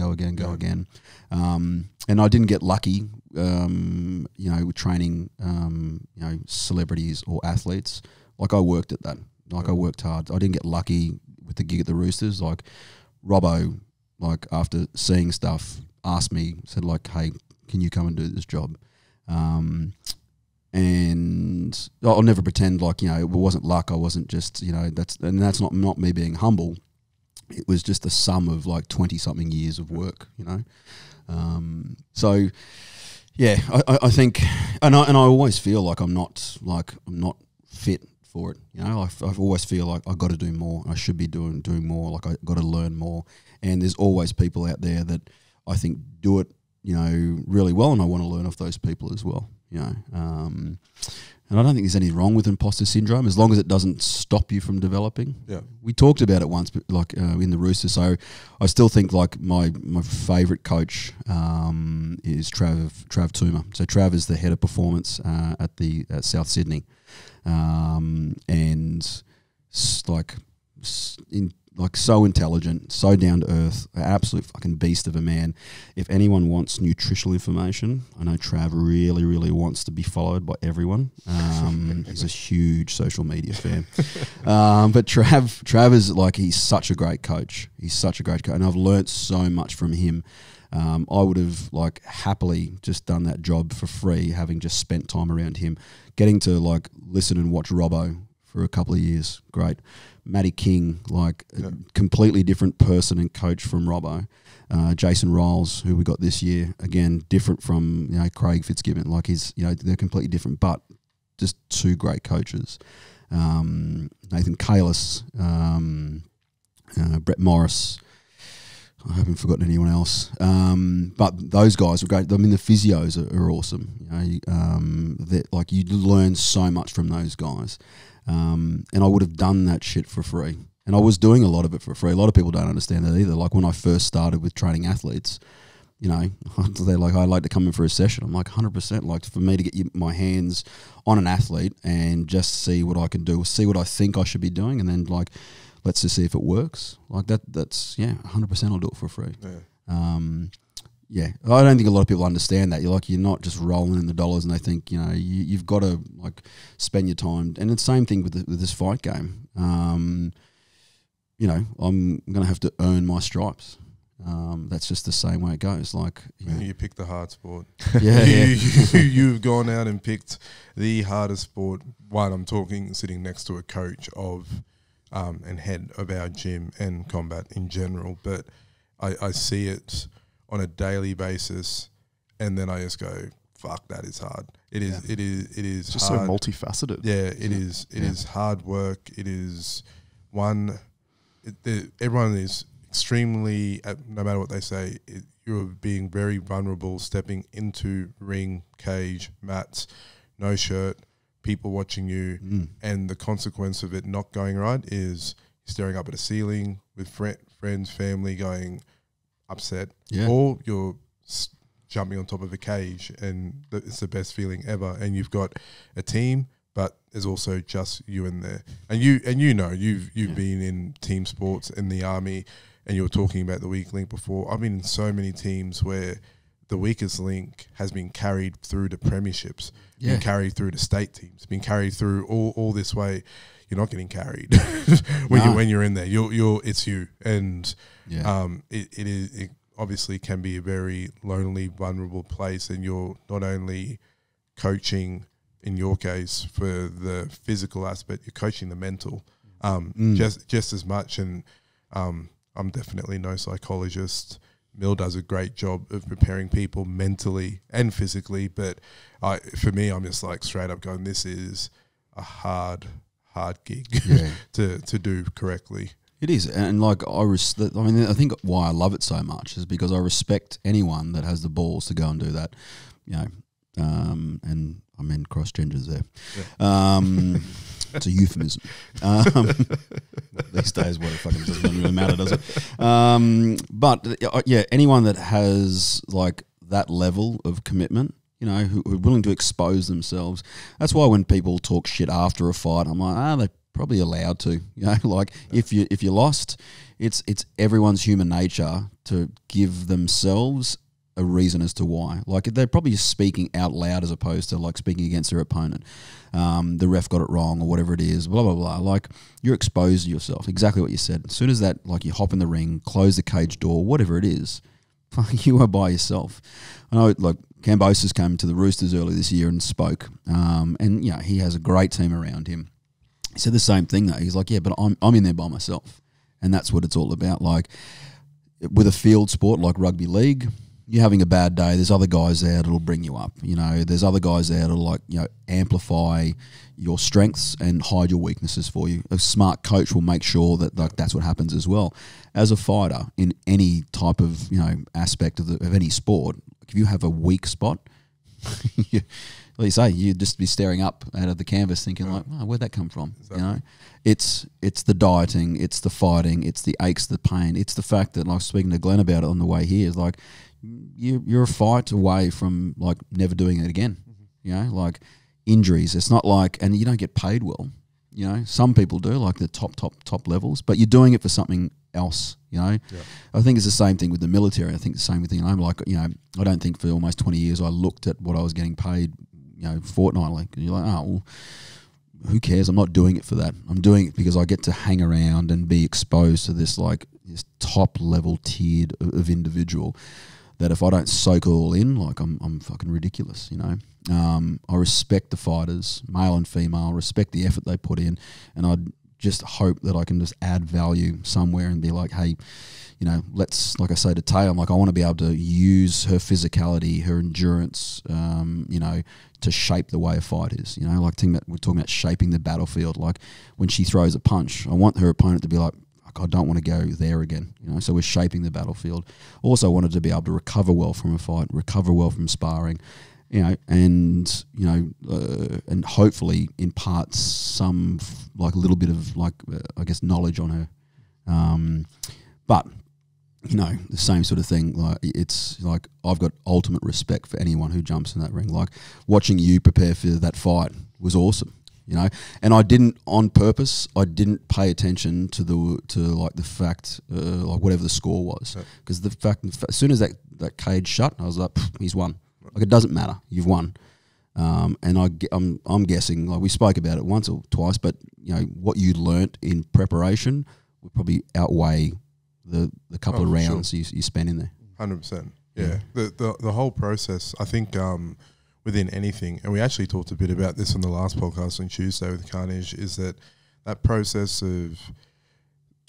And I didn't get lucky, you know, with training, you know, celebrities or athletes. Like I worked at that. Like I worked hard. I didn't get lucky with the gig at the Roosters. Like Robbo, like after seeing stuff, asked me, said like, hey, can you come and do this job? And I'll never pretend like, you know, it wasn't luck. I wasn't just, you know, that's not me being humble. It was just the sum of like 20 something years of work, you know? So yeah, I think, and I always feel like I'm not fit for it. You know, I always feel like I got to do more. I should be doing more. Like I got to learn more. And there's always people out there that I think do it, you know, really well. And I want to learn off those people as well, you know. And I don't think there's anything wrong with imposter syndrome as long as it doesn't stop you from developing. Yeah, we talked about it once, but like in the Roosters. So I still think like my favourite coach is Trav Toomer. So Trav is the head of performance at South Sydney, and so intelligent, so down to earth, an absolute fucking beast of a man. If anyone wants nutritional information, I know Trav really, really wants to be followed by everyone. He's a huge social media fan. But Trav is like, he's such a great coach. And I've learnt so much from him. I would have like happily just done that job for free, having just spent time around him, getting to like listen and watch Robbo for a couple of years. Great. Matty King, like a completely different person and coach from Robbo. Jason Riles, who we got this year, again, different from, you know, Craig Fitzgibbon. Like he's, you know, they're completely different, but just two great coaches. Nathan Kalis, Brett Morris. I haven't forgotten anyone else. But those guys were great. I mean, the physios are awesome. You know, like you learn so much from those guys. And I would have done that shit for free. And I was doing a lot of it for free. A lot of people don't understand that either. Like when I first started with training athletes, you know, they're like, I'd like to come in for a session. I'm like, 100%. Like for me to get my hands on an athlete and just see what I can do, see what I think I should be doing, and then like let's just see if it works. Like that's 100% I'll do it for free. I don't think a lot of people understand that. You're not just rolling in the dollars, and they think you've got to like spend your time. And it's the same thing with this fight game. I'm going to have to earn my stripes. That's just the same way it goes. Like you picked the hard sport. You've gone out and picked the hardest sport. One, I'm talking sitting next to a coach of and head of our gym and combat in general, but I see it on a daily basis, and then I just go, fuck, that is hard. It is just hard. so multifaceted. Yeah, it is. It is hard work. It is everyone is extremely, no matter what they say, you're being very vulnerable, stepping into ring, cage, mats, no shirt, people watching you, and the consequence of it not going right is staring up at a ceiling with friends, family, going upset, or you're jumping on top of a cage, and it's the best feeling ever. And you've got a team, but there's also just you in there, and you've been in team sports in the army, and you were talking about the weak link before. I've been in so many teams where the weakest link has been carried through to premierships, been carried through to state teams, been carried through all this way. You're not getting carried when you're in there. It's you, and it obviously can be a very lonely, vulnerable place. And you're not only coaching, in your case, for the physical aspect, you're coaching the mental just as much. And I'm definitely no psychologist. Mill does a great job of preparing people mentally and physically, but for me, I'm just like straight up going, this is a hard gig to do correctly. It is, and like I think why I love it so much is because I respect anyone that has the balls to go and do that, and I mean cross genders there. It's a euphemism. These days, what it fucking doesn't really matter, does it? But anyone that has like that level of commitment, who are willing to expose themselves. That's why when people talk shit after a fight, I'm like, they're probably allowed to. If you lost, it's everyone's human nature to give themselves a reason as to why. Like they're probably speaking out loud as opposed to like speaking against their opponent. The ref got it wrong or whatever it is, blah, blah, blah. Like you're exposed to yourself. Exactly what you said. As soon as that, like you hop in the ring, close the cage door, whatever it is, you are by yourself. I know like Cambosis came to the Roosters early this year and spoke. And he has a great team around him. He said the same thing though. He's like, but I'm in there by myself. And that's what it's all about. Like with a field sport like rugby league, you're having a bad day, there's other guys there that'll bring you up. There's other guys there that'll amplify your strengths and hide your weaknesses for you. A smart coach will make sure that that's what happens as well. As a fighter in any type of aspect of any sport, if you have a weak spot, like you say, you'd just be staring up out of the canvas thinking like, where'd that come from? Exactly. It's the dieting, it's the fighting, it's the aches, the pain, it's the fact that, like speaking to Glenn about it on the way here, is like you're a fight away from like never doing it again. Like injuries. It's not like, and you don't get paid well. Some people do, like the top levels, but you're doing it for something else. I think it's the same thing with the military. I think the same thing. I'm like, I don't think for almost 20 years I looked at what I was getting paid, fortnightly. And you're like, well, who cares? I'm not doing it for that. I'm doing it because I get to hang around and be exposed to this this top level tiered of individual that if I don't soak it all in, like I'm fucking ridiculous, I respect the fighters, male and female, respect the effort they put in, and I just hope that I can just add value somewhere and be like, hey, let's, like I say to Tay, I'm like, I want to be able to use her physicality, her endurance, to shape the way a fight is. Like we're talking about shaping the battlefield. Like when she throws a punch, I want her opponent to be like, I don't want to go there again. So we're shaping the battlefield. Also wanted to be able to recover well from a fight, recover well from sparring, and hopefully impart some like a little bit of I guess knowledge on her. But the same sort of thing. Like it's like I've got ultimate respect for anyone who jumps in that ring. Like watching you prepare for that fight was awesome. you know. And I didn't on purpose. I didn't pay attention to the fact like whatever the score was, because the fact as soon as that cage shut, I was like, he's won. Like, it doesn't matter, you've won. And I'm guessing, like, we spoke about it once or twice, but you know what you learnt in preparation would probably outweigh the couple of rounds you spent in there. 100%. Yeah. The whole process, I think, within anything, and we actually talked a bit about this on the last podcast on Tuesday with Carnage, is that process of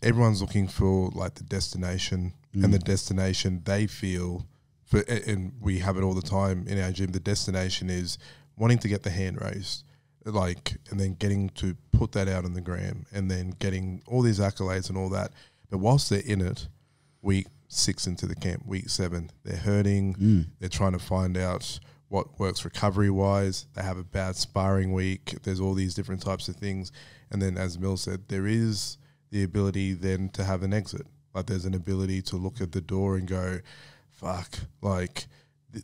everyone's looking for like the destination, and the destination they feel for, and we have it all the time in our gym. The destination is wanting to get the hand raised, like, and then getting to put that out on the gram, and then getting all these accolades and all that. But whilst they're in it, week 6 into the camp, week 7, they're hurting. They're trying to find out what works recovery-wise. They have a bad sparring week. There's all these different types of things. And then, as Mill said, there is the ability then to have an exit. Like, there's an ability to look at the door and go, fuck, like,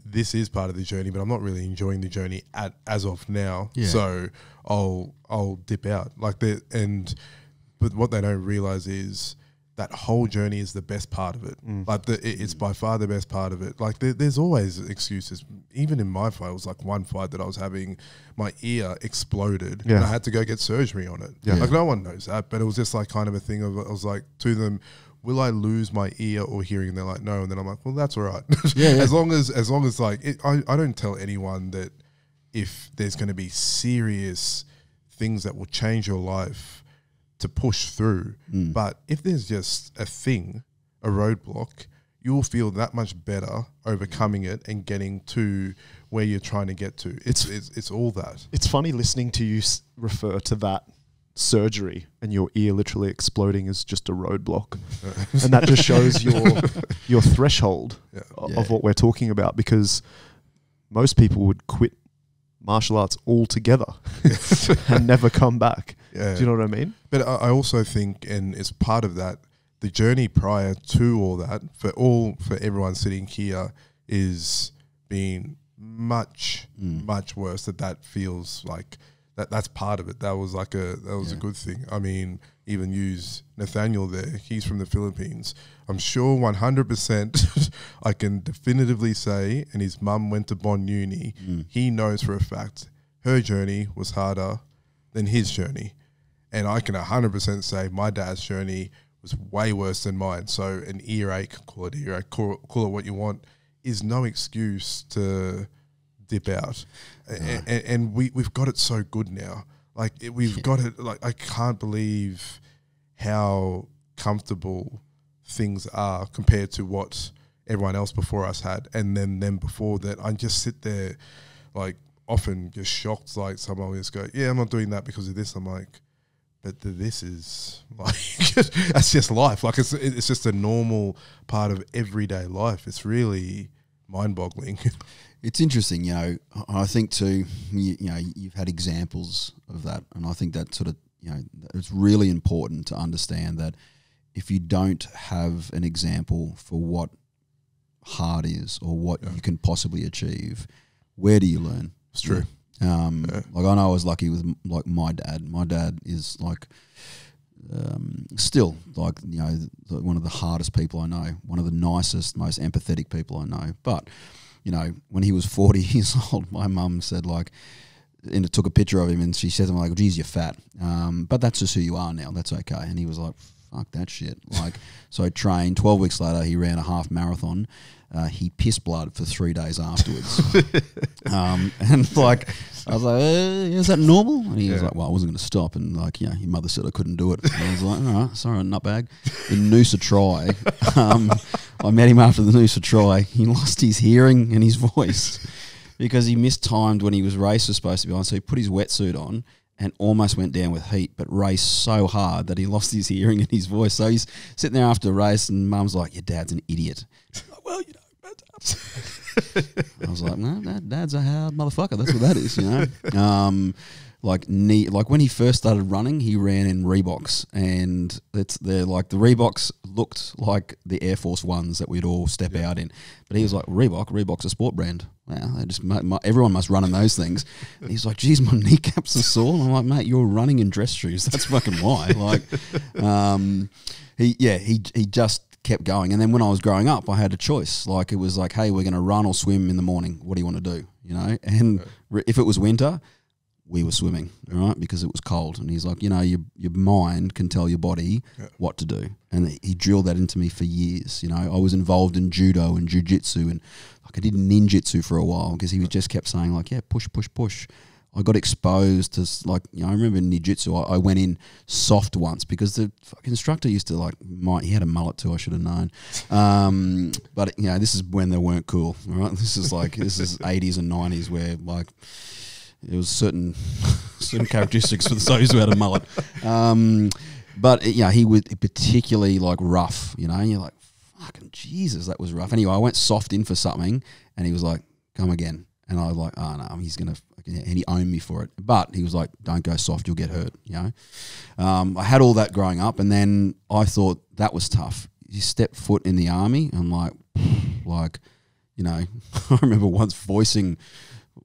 this is part of the journey, but I'm not really enjoying the journey as of now. Yeah. So I'll dip out. Like, but what they don't realize is that whole journey is the best part of it. Like, it's by far the best part of it. Like, there's always excuses. Even in my fight, it was like one fight that I was having, my ear exploded, and I had to go get surgery on it. Yeah. Like, no one knows that, but it was just like kind of a thing of, I was like to them, will I lose my ear or hearing? And they're like, no. And then I'm like, well, that's all right. As long as like, I don't tell anyone that if there's going to be serious things that will change your life to push through. But if there's just a roadblock, you'll feel that much better overcoming it and getting to where you're trying to get to. It's all that. It's funny listening to you refer to that surgery and your ear literally exploding as just a roadblock. And that just shows your threshold of what we're talking about, because most people would quit martial arts altogether and never come back. Yeah. Do you know what I mean? But I also think, and it's part of that, the journey prior to all that, for everyone sitting here, is being much worse. That feels like that's part of it. That was like a good thing. I mean, even use Nathaniel there. He's from the Philippines. I'm sure 100% I can definitively say, and his mum went to Bond Uni. He knows for a fact her journey was harder than his journey. And I can 100% say my dad's journey was way worse than mine. So an earache, call it earache, call it what you want, is no excuse to dip out. And we've got it so good now. Like, we've got it, like, I can't believe how comfortable things are compared to what everyone else before us had. And then them before that, I just sit there, like, often just shocked. Like, someone will just go, yeah, I'm not doing that because of this. I'm like, but this is like, that's just life. Like, it's just a normal part of everyday life. It's really mind-boggling. It's interesting, you know. I think too, you know, you've had examples of that, and I think that sort of, you know, it's really important to understand that if you don't have an example for what hard is or what you can possibly achieve, where do you learn? It's true. Like, I know I was lucky with like my dad. My dad is like still, like, you know, one of the hardest people I know, one of the nicest, most empathetic people I know. But, you know, when he was 40 years old, my mum said, like, and it took a picture of him, and she said to him, like, geez, you're fat. But that's just who you are now. That's okay. And he was like, fuck that shit. Like, so I trained. 12 weeks later, he ran a half marathon. He pissed blood for 3 days afterwards. And like, I was like, is that normal? And he was like, well, I wasn't going to stop. And like, you know, your mother said I couldn't do it. And I was like, all right, sorry, nutbag. In Noosa Try, I met him after the Noosa Try. He lost his hearing and his voice because he mistimed when his race was supposed to be on. So he put his wetsuit on and almost went down with heat, but raced so hard that he lost his hearing and his voice. So he's sitting there after the race, and Mum's like, your dad's an idiot. Like, well, you know, I was like, no, Dad's a hard motherfucker. That's what that is, you know. Like when he first started running, he ran in Reeboks, and they're like, the Reeboks looked like the Air Force Ones that we'd all step out in. But he was like, Reebok's a sport brand. Well, they just everyone must run in those things. And he's like, geez, my kneecaps are sore. And I'm like, mate, you're running in dress shoes. That's fucking why. Like, he just kept going. And then when I was growing up, I had a choice. Like, it was like, hey, we're going to run or swim in the morning. What do you want to do? You know? And if it was winter, we were swimming, right? Because it was cold. And he's like, you know, your mind can tell your body what to do. And he drilled that into me for years. You know, I was involved in judo and jiu-jitsu, and like I did ninjutsu for a while because he just kept saying like, yeah, push, push, push. I got exposed to, like, you know, I remember in jiu-jitsu, I went in soft once because the fucking instructor used to like, he had a mullet too, I should have known. But, you know, this is when they weren't cool, all right? This is 80s and 90s where like, it was certain characteristics for those who had a mullet. But yeah, he was particularly like rough, you know, and you're like, fucking Jesus, that was rough. Anyway, I went soft in for something and he was like, come again. And I was like, oh no, he's going to, and he owned me for it. But he was like, don't go soft, you'll get hurt, you know. I had all that growing up, and then I thought that was tough. You step foot in the army, and like, you know, I remember once voicing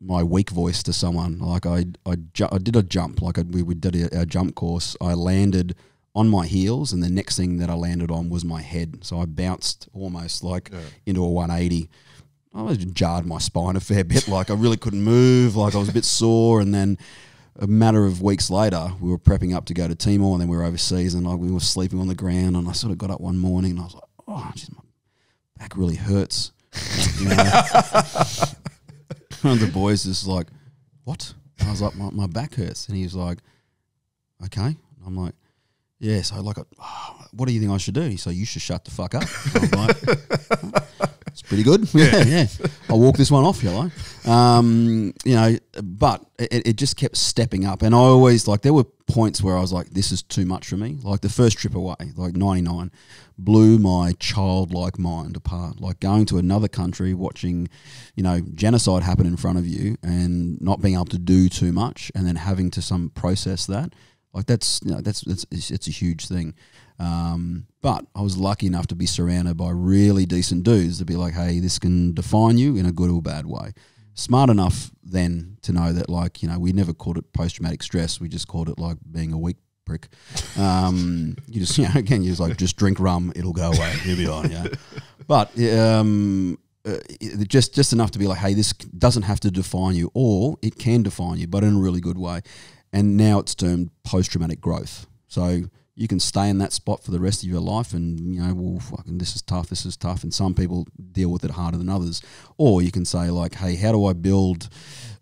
my weak voice to someone. Like I did a jump, like we did a jump course. I landed on my heels, and the next thing that I landed on was my head. So I bounced almost like into a 180. I jarred my spine a fair bit. Like I really couldn't move. Like I was a bit sore. And then a matter of weeks later, we were prepping up to go to Timor, and then we were overseas, and like we were sleeping on the ground. And I sort of got up one morning, and I was like, "Oh, geez, my back really hurts." You know? One of the boys is like, "What?" And I was like, "My back hurts," and he was like, "Okay." And I'm like, "Yeah." So like, what do you think I should do? He said, "You should shut the fuck up." I'm like, it's pretty good. Yeah. I'll walk this one off, you know. You know, but it just kept stepping up. And I always, like, there were points where I was like, this is too much for me. Like the first trip away, like 99, blew my childlike mind apart. Like going to another country, watching, you know, genocide happen in front of you and not being able to do too much, and then having to process that. Like it's a huge thing. But I was lucky enough to be surrounded by really decent dudes to be like, hey, this can define you in a good or bad way. Smart enough then to know that, like, you know, we never called it post-traumatic stress. We just called it like being a weak prick. You just, you know, again, you're like, just drink rum, it'll go away. You'll be on, yeah. But just enough to be like, hey, this doesn't have to define you, or it can define you, but in a really good way. And now it's termed post-traumatic growth. So you can stay in that spot for the rest of your life, and, you know, well, fucking this is tough, and some people deal with it harder than others. Or you can say, like, hey, how do I build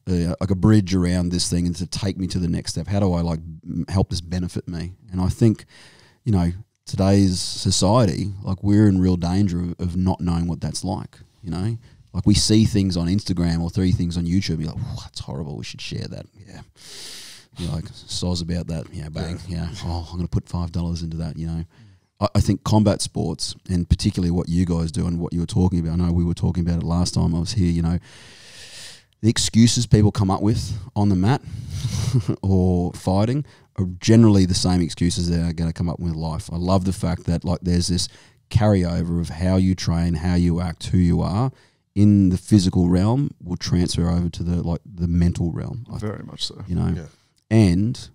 like a bridge around this thing and to take me to the next step? How do I, like, help this benefit me? And I think, you know, today's society, like, we're in real danger of not knowing what that's like, you know? Like, we see things on Instagram or see things on YouTube, and you're like, oh, that's horrible, we should share that, yeah. You're like, soz about that, yeah, bang, yeah. Oh, I'm going to put $5 into that, you know. I think combat sports, and particularly what you guys do and what you were talking about, I know we were talking about it last time I was here, you know, the excuses people come up with on the mat or fighting are generally the same excuses they're going to come up with in life. I love the fact that, like, there's this carryover of how you train, how you act, who you are in the physical realm will transfer over to the mental realm. Very much so. You know. Yeah. And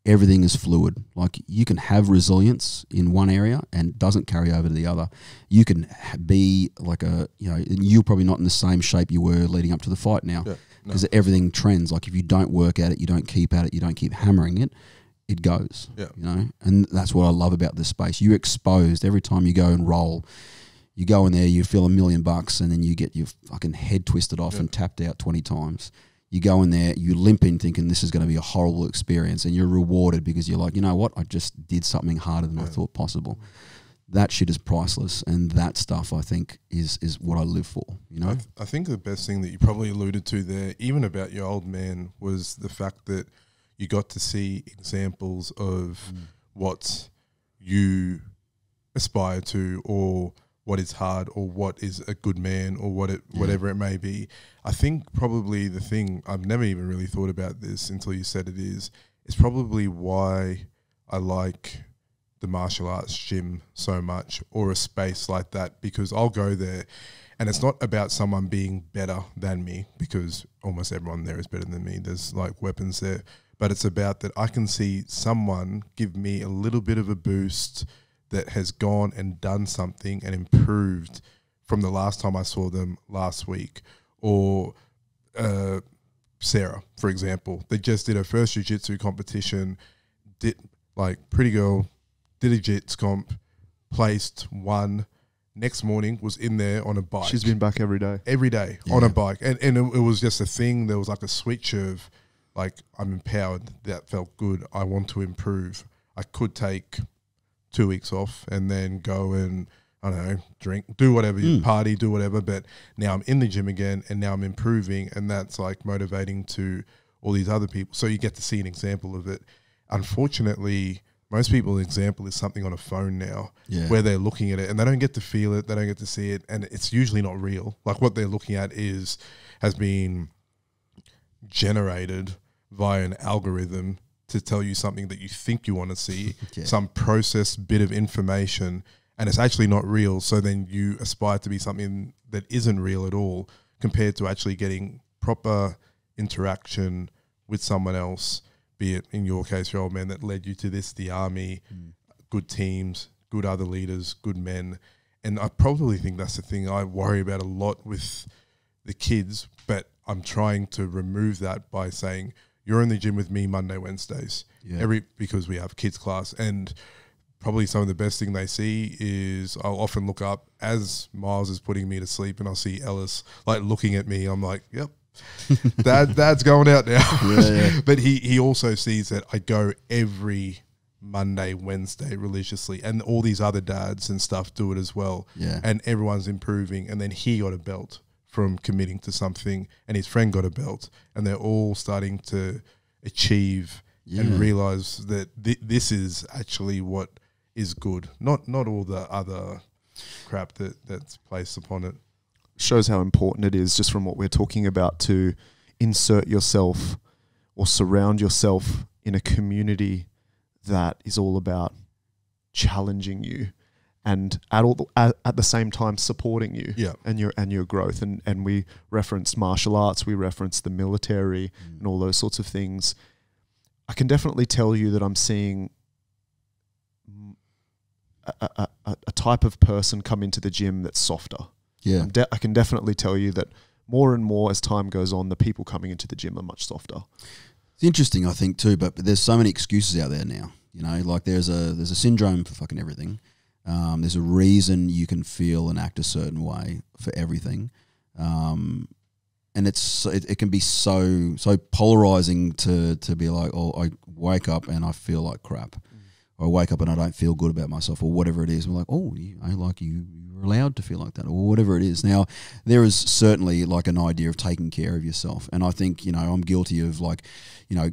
everything is fluid. Like, you can have resilience in one area and it doesn't carry over to the other. You can be like you're probably not in the same shape you were leading up to the fight now, because everything trends. Like, if you don't work at it, you don't keep at it, you don't keep hammering it, it goes. Yeah. You know, and that's what I love about this space. You're exposed every time you go and roll. You go in there, you feel $1 million, and then you get your fucking head twisted off and tapped out 20 times. You go in there, you limp in thinking this is going to be a horrible experience, and you're rewarded because you're like, you know what, I just did something harder than I thought possible. That shit is priceless, and that stuff, I think, is what I live for, you know? I think the best thing that you probably alluded to there, even about your old man, was the fact that you got to see examples of what you aspire to, or what is hard, or what is a good man, or whatever it may be. I think probably the thing, I've never even really thought about this until you said it, is probably why I like the martial arts gym so much, or a space like that, because I'll go there and it's not about someone being better than me, because almost everyone there is better than me. There's like weapons there, but it's about that I can see someone give me a little bit of a boost that has gone and done something and improved from the last time I saw them last week. Or Sarah, for example, they just did her first jiu-jitsu competition, did like pretty girl, did a jiu-jitsu comp, placed, won. Next morning was in there on a bike. She's been back every day. Every day on a bike. And it was just a thing. There was like a switch of like, I'm empowered. That felt good. I want to improve. I could take 2 weeks off and then go and, I don't know, drink, do whatever, party, do whatever. But now I'm in the gym again and now I'm improving. And that's like motivating to all these other people. So you get to see an example of it. Unfortunately, most people's example is something on a phone now where they're looking at it and they don't get to feel it. They don't get to see it. And it's usually not real. Like what they're looking at has been generated via an algorithm to tell you something that you think you want to see, some processed bit of information, and it's actually not real. So then you aspire to be something that isn't real at all, compared to actually getting proper interaction with someone else, be it in your case, your old man that led you to this, the army, good teams, good other leaders, good men. And I probably think that's the thing I worry about a lot with the kids, but I'm trying to remove that by saying, you're in the gym with me Monday, Wednesdays, because we have kids class. And probably some of the best thing they see is I'll often look up as Miles is putting me to sleep and I'll see Ellis like looking at me. I'm like, yep, dad's going out now. But he also sees that I go every Monday, Wednesday religiously, and all these other dads and stuff do it as well. And everyone's improving. And then he got a belt from committing to something, and his friend got a belt, and they're all starting to achieve and realize that this is actually what is good, not all the other crap that's placed upon it. Shows how important it is, just from what we're talking about, to insert yourself or surround yourself in a community that is all about challenging you and at the same time supporting you and your growth. And we referenced martial arts, we referenced the military and all those sorts of things. I can definitely tell you that I'm seeing a type of person come into the gym that's softer. I can definitely tell you that more and more as time goes on, the people coming into the gym are much softer. It's interesting, I think, too, but there's so many excuses out there now. You know, like there's a syndrome for fucking everything. There's a reason you can feel and act a certain way for everything. And it can be so polarizing to be like, oh, I wake up and I feel like crap. Or I wake up and I don't feel good about myself, or whatever it is. We're like, oh, you're allowed to feel like that, or whatever it is. Now, there is certainly like an idea of taking care of yourself. And I think, I'm guilty of like,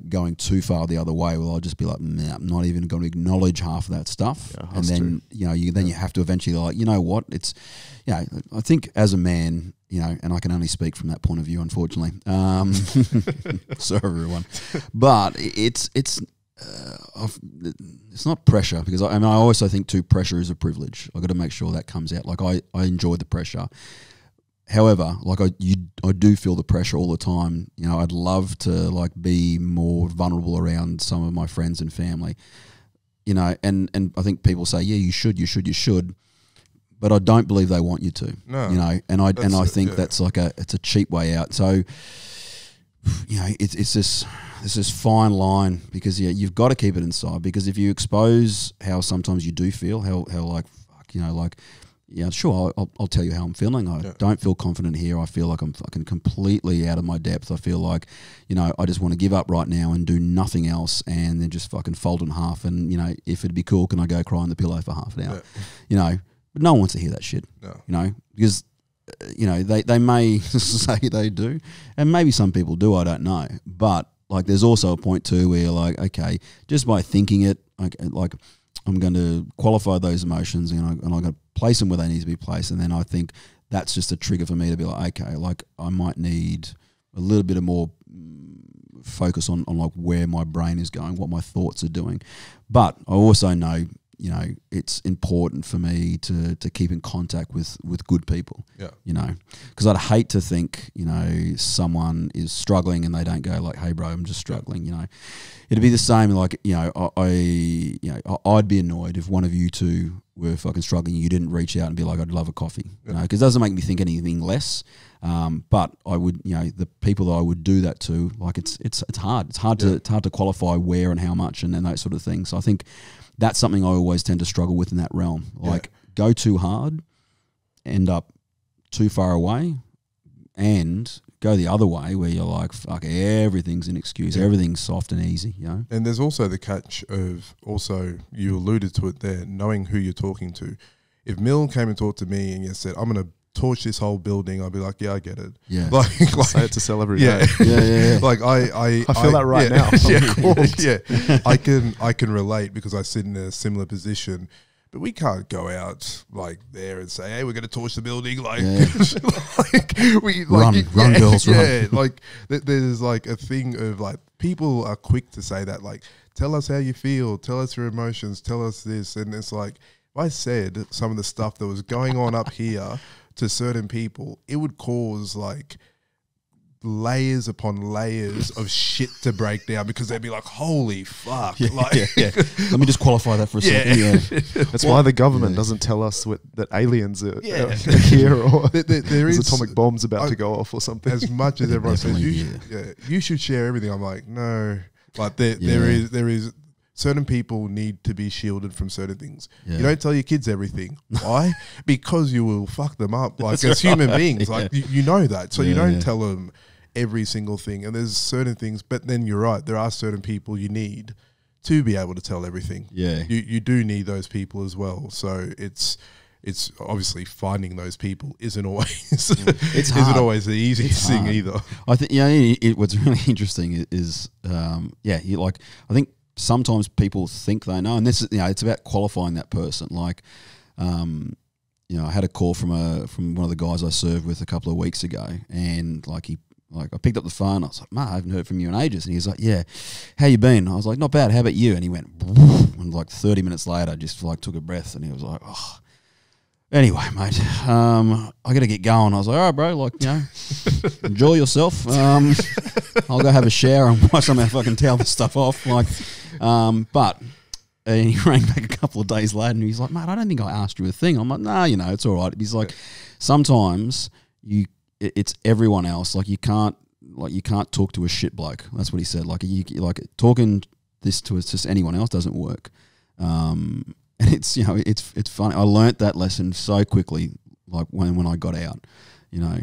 going too far the other way. Well, I'll just be like, nah, I'm not even going to acknowledge half of that stuff. And then, you have to eventually like, you know what? It's, I think as a man, and I can only speak from that point of view, unfortunately. Sorry, everyone. But it's not pressure, because I also think too, pressure is a privilege. I've got to make sure that comes out. Like I enjoy the pressure. However, like I do feel the pressure all the time. I'd love to like be more vulnerable around some of my friends and family. And I think people say, yeah, you should. But I don't believe they want you to. No. And I think that's like it's a cheap way out. So it's this fine line, because you've got to keep it inside, because if you expose how sometimes you do feel, how like fuck, sure, I'll tell you how I'm feeling. I don't feel confident here. I feel like I'm fucking completely out of my depth. I feel like, I just want to give up right now and do nothing else, and then just fucking fold in half. And, if it'd be cool, can I go cry on the pillow for half an hour? But no one wants to hear that shit, because, they may say they do, and maybe some people do, I don't know. But, like, there's also a point too where you're like, okay, just by thinking it, like I'm going to qualify those emotions, and I'm going to place them where they need to be placed. And then I think that's just a trigger for me to be like, okay, like I might need a little bit of more focus on like where my brain is going, what my thoughts are doing. But I also know you know, it's important for me to keep in contact with good people. Yeah. You know, because I'd hate to think, you know, someone is struggling and they don't go like, "Hey, bro, I'm just struggling." You know, it'd be the same. Like, you know, I'd be annoyed if one of you two were fucking struggling, you didn't reach out and be like, "I'd love a coffee," you know, because it doesn't make me think anything less. But I would, you know, the people that I would do that to, like, it's hard. It's hard to qualify where and how much and that sort of thing. So I think that's something I always tend to struggle with in that realm. Like, go too hard, end up too far away, and go the other way where you're like, fuck, everything's an excuse, everything's soft and easy, you know. And there's also the catch of, also, you alluded to it there, knowing who you're talking to. If Mill came and talked to me and you said, "I'm going to torch this whole building," I'd be like, "Yeah, I get it." Yeah. Like Say it to sell every day. Yeah. Like I feel that right now. I can relate because I sit in a similar position. But we can't go out like there and say, "Hey, we're going to torch the building." Like, run, girls, run. Yeah, like there's like a thing of like, people are quick to say that, like, "Tell us how you feel, tell us your emotions, tell us this," and it's like, if I said some of the stuff that was going on up here to certain people, it would cause like layers upon layers of shit to break down, because they'd be like, "Holy fuck!" Let me just qualify that for a second. Yeah. That's why the government doesn't tell us that aliens are here, or there is atomic bombs about to go off or something. As much as everyone says, you should share everything. I'm like, no. Like there is certain people need to be shielded from certain things. Yeah. You don't tell your kids everything. Why? Because you will fuck them up. Like, as human beings, like you know that. So you don't tell them every single thing. And there's certain things, but then you're right. There are certain people you need to be able to tell everything. Yeah. You do need those people as well. So it's obviously finding those people isn't always isn't always the easiest thing either. I think, you know, what's really interesting is I think sometimes people think they know, and this is, you know, it's about qualifying that person. Like, you know, I had a call from one of the guys I served with a couple of weeks ago, and I picked up the phone. I was like, "Mate, I haven't heard from you in ages." And he's like, "Yeah, how you been?" I was like, "Not bad. How about you?" And he went, and like 30 minutes later, just like took a breath, and he was like, "Oh, anyway, mate, I got to get going." I was like, "All right, bro, like, you know, enjoy yourself. I'll go have a shower and wash some of that fucking towel stuff off." Like, but he rang back a couple of days later, and he's like, "Mate, I don't think I asked you a thing." I'm like, "Nah, you know, it's all right." He's like, "Sometimes it's everyone else. Like, you can't talk to a shit bloke." That's what he said. Like, talking this to just anyone else doesn't work. And it's, you know, it's funny. I learnt that lesson so quickly, like when I got out, you know.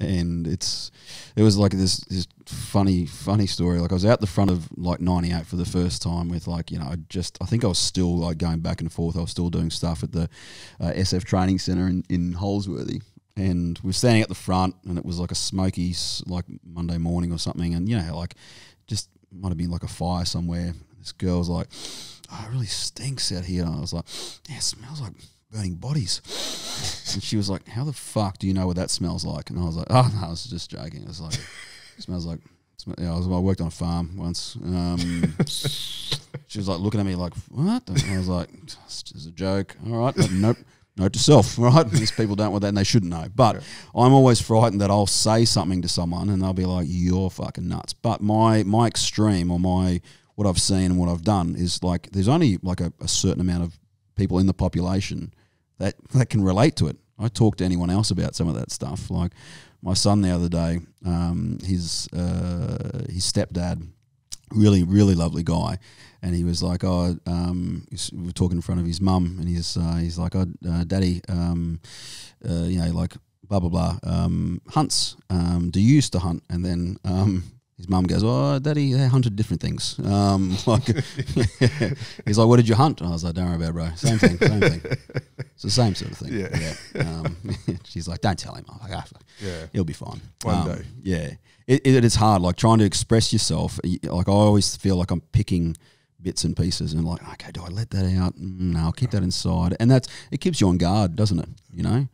And it was like this funny story. Like, I was out the front of like 98 for the first time with, like, you know, I think I was still like going back and forth. I was still doing stuff at the SF training centre in Holsworthy. And we were standing at the front, and it was like a smoky, like, Monday morning or something. And, you know, like, just might have been like a fire somewhere. This girl was like, "Oh, it really stinks out here." And I was like, "Yeah, it smells like burning bodies." And she was like, "How the fuck do you know what that smells like?" And I was like, "Oh, no, I was just joking." It was like, it smells like, I worked on a farm once. She was like looking at me like, "What?" And I was like, "It's just a joke." All right. Nope. Note to self, right? These people don't want that, and they shouldn't know. But I'm always frightened that I'll say something to someone and they'll be like, "You're fucking nuts." But my extreme, or what I've seen and what I've done is, like, there's only like a certain amount of people in the population that can relate to it. I talk to anyone else about some of that stuff. Like, my son the other day, his stepdad, really, really lovely guy. And he was like, we were talking in front of his mum, and he's like, "Oh, Daddy, you know, like, blah, blah, blah, hunts. Do you used to hunt?" And then his mum goes, "Oh, Daddy, they hunted different things." Like, he's like, "What did you hunt?" And I was like, "Don't worry about it, bro. Same thing. It's the same sort of thing." Yeah. She's like, "Don't tell him." I'm like, he'll be fine. One day. Yeah. It is hard, like, trying to express yourself. Like, I always feel like I'm picking bits and pieces, and like, okay, do I let that out? No, I'll keep that inside. And it keeps you on guard, doesn't it? You know?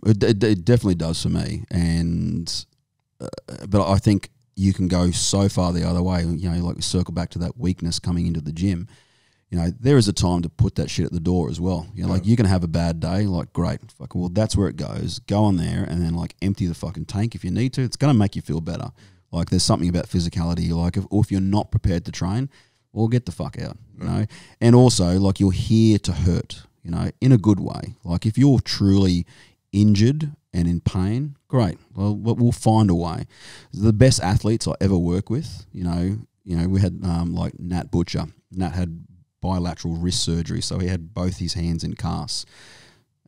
It definitely does for me. And but I think you can go so far the other way. You know, like, we circle back to that weakness coming into the gym. you know, there is a time to put that shit at the door as well. You know, like you can have a bad day, like great, fucking well, that's where it goes. Go on there and then like empty the fucking tank if you need to. It's going to make you feel better. Like there's something about physicality. Like if you're not prepared to train, well, get the fuck out. You know, and also like you're here to hurt. You know, in a good way. Like if you're truly injured and in pain, great. Well, we'll find a way. The best athletes I ever work with, you know, we had like Nat Butcher. Nat had bilateral wrist surgery, so he had both his hands in casts.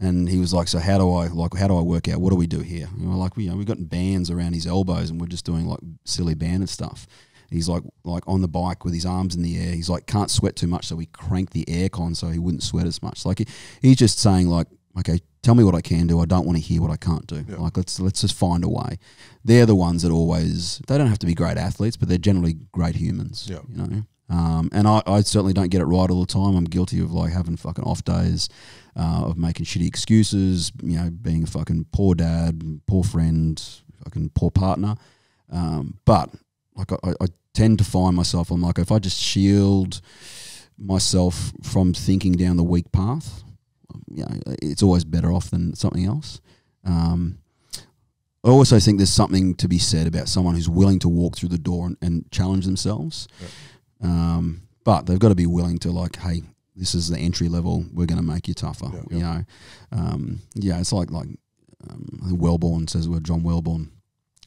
And he was like, so how do I work out? What do we do here? And we're like, we've got bands around his elbows and we're just doing like silly banded stuff. And he's like on the bike with his arms in the air. He's like, can't sweat too much, so we cranked the aircon so he wouldn't sweat as much. Like he's just saying like, okay, tell me what I can do. I don't want to hear what I can't do. Yeah. Like let's just find a way. They're the ones that always, they don't have to be great athletes, but they're generally great humans. Yeah. You know. And I certainly don't get it right all the time. I'm guilty of like having fucking off days, of making shitty excuses, you know, being a fucking poor dad, poor friend, fucking poor partner. But like I tend to find myself, I'm like, if I just shield myself from thinking down the weak path, you know, it's always better off than something else. I also think there's something to be said about someone who's willing to walk through the door and challenge themselves. Yeah. But they've got to be willing to like, hey, this is the entry level. We're going to make you tougher. Yeah, you know, it's like Wellborn says the word, John Wellborn.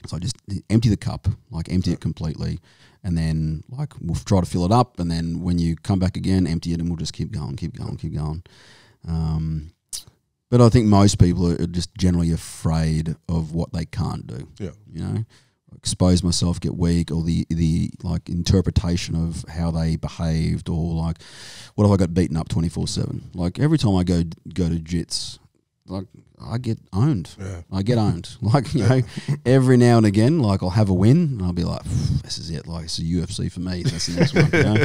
So just empty the cup, like empty it completely, and then like we'll try to fill it up, and then when you come back again, empty it, and we'll just keep going. But I think most people are just generally afraid of what they can't do. Yeah, you know. Expose myself, get weak, or the like interpretation of how they behaved, or like what if I got beaten up 24/7? Like every time I go to jits, like I get owned. Yeah. I get owned. Like, you know, every now and again, like I'll have a win and I'll be like, this is it. Like it's a UFC for me. That's the next one. You know?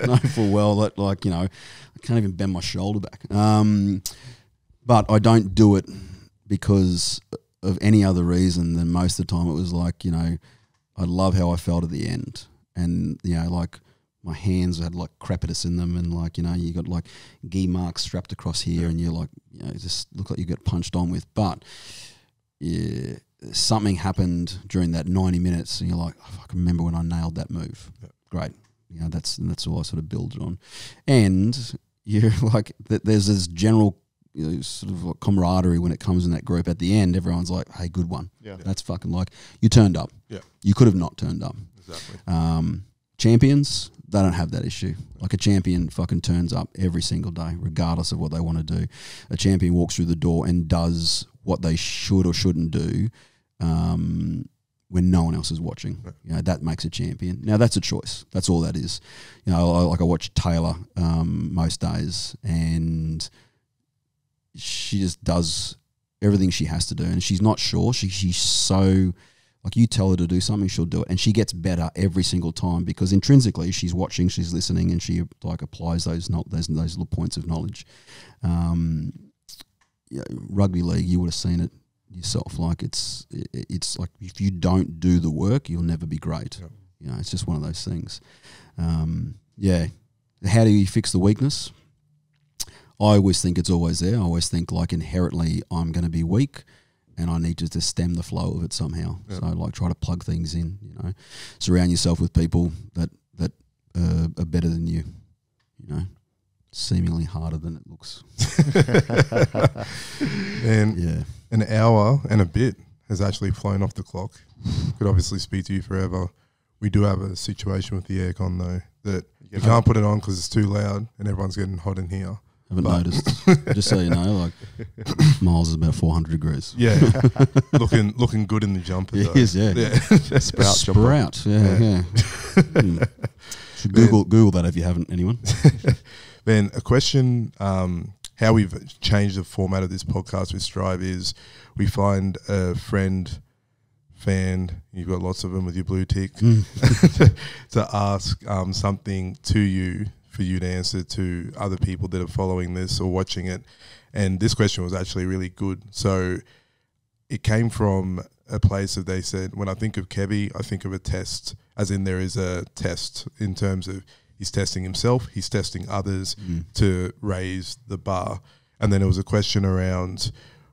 Know full well that like, you know, I can't even bend my shoulder back. But I don't do it because of any other reason than most of the time it was like, you know, I love how I felt at the end. And, you know, like my hands had like crepitus in them, and like, you know, you got like gi marks strapped across here, and you're like, you know, it just look like you got punched on with. But yeah, something happened during that 90 minutes and you're like, oh, I can remember when I nailed that move. Yep. Great. You know, that's all I sort of build it on. And you're like, there's this general, you know, sort of like camaraderie when it comes in that group. At the end, everyone's like, hey, good one. Yeah. That's fucking like, you turned up. Yeah. You could have not turned up. Exactly. Champions, they don't have that issue. Like a champion fucking turns up every single day, regardless of what they want to do. A champion walks through the door and does what they should or shouldn't do when no one else is watching. Right. You know, that makes a champion. Now, that's a choice. That's all that is. You know, I watch Taylor most days, and she just does everything she has to do, and she's not sure. She's so, like, you tell her to do something, she'll do it, and she gets better every single time because intrinsically she's watching, she's listening, and she like applies those little points of knowledge. Yeah, rugby league, you would have seen it yourself. Like it's like if you don't do the work, you'll never be great. Yep. You know, it's just one of those things. Yeah, how do you fix the weakness? I always think it's always there. I always think like inherently I'm going to be weak and I need to just stem the flow of it somehow. Yep. So like try to plug things in, you know, surround yourself with people that are better than you, you know, seemingly harder than it looks. And yeah, an hour and a bit has actually flown off the clock. Could obviously speak to you forever. We do have a situation with the aircon though that you can't put it on because it's too loud and everyone's getting hot in here. Haven't noticed. Just so you know, like Miles is about 400 degrees. Yeah, looking good in the jumper. It is, yeah. Sprout. Yeah. Should Google that if you haven't, anyone. Then a question, how we've changed the format of this podcast with Strive is we find a friend, fan, you've got lots of them with your blue tick, to ask something to you for you to answer to other people that are following this or watching it. And this question was actually really good. So it came from a place that they said, when I think of Kevy, I think of a test, as in there is a test in terms of he's testing himself, he's testing others to raise the bar. And then it was a question around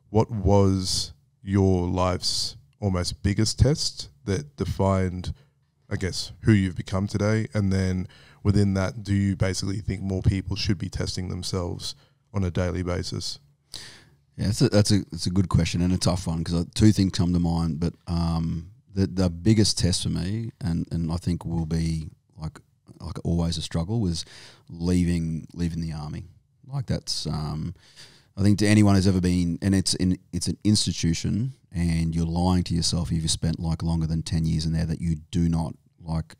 what was your life's almost biggest test that defined, I guess, who you've become today. And then within that, do you basically think more people should be testing themselves on a daily basis? Yeah, that's a good question and a tough one, because two things come to mind. But the biggest test for me, and I think will be like always a struggle, was leaving the army. Like that's I think to anyone who's ever been, and it's an institution, and you're lying to yourself if you spent like longer than 10 years in there, that you do not like.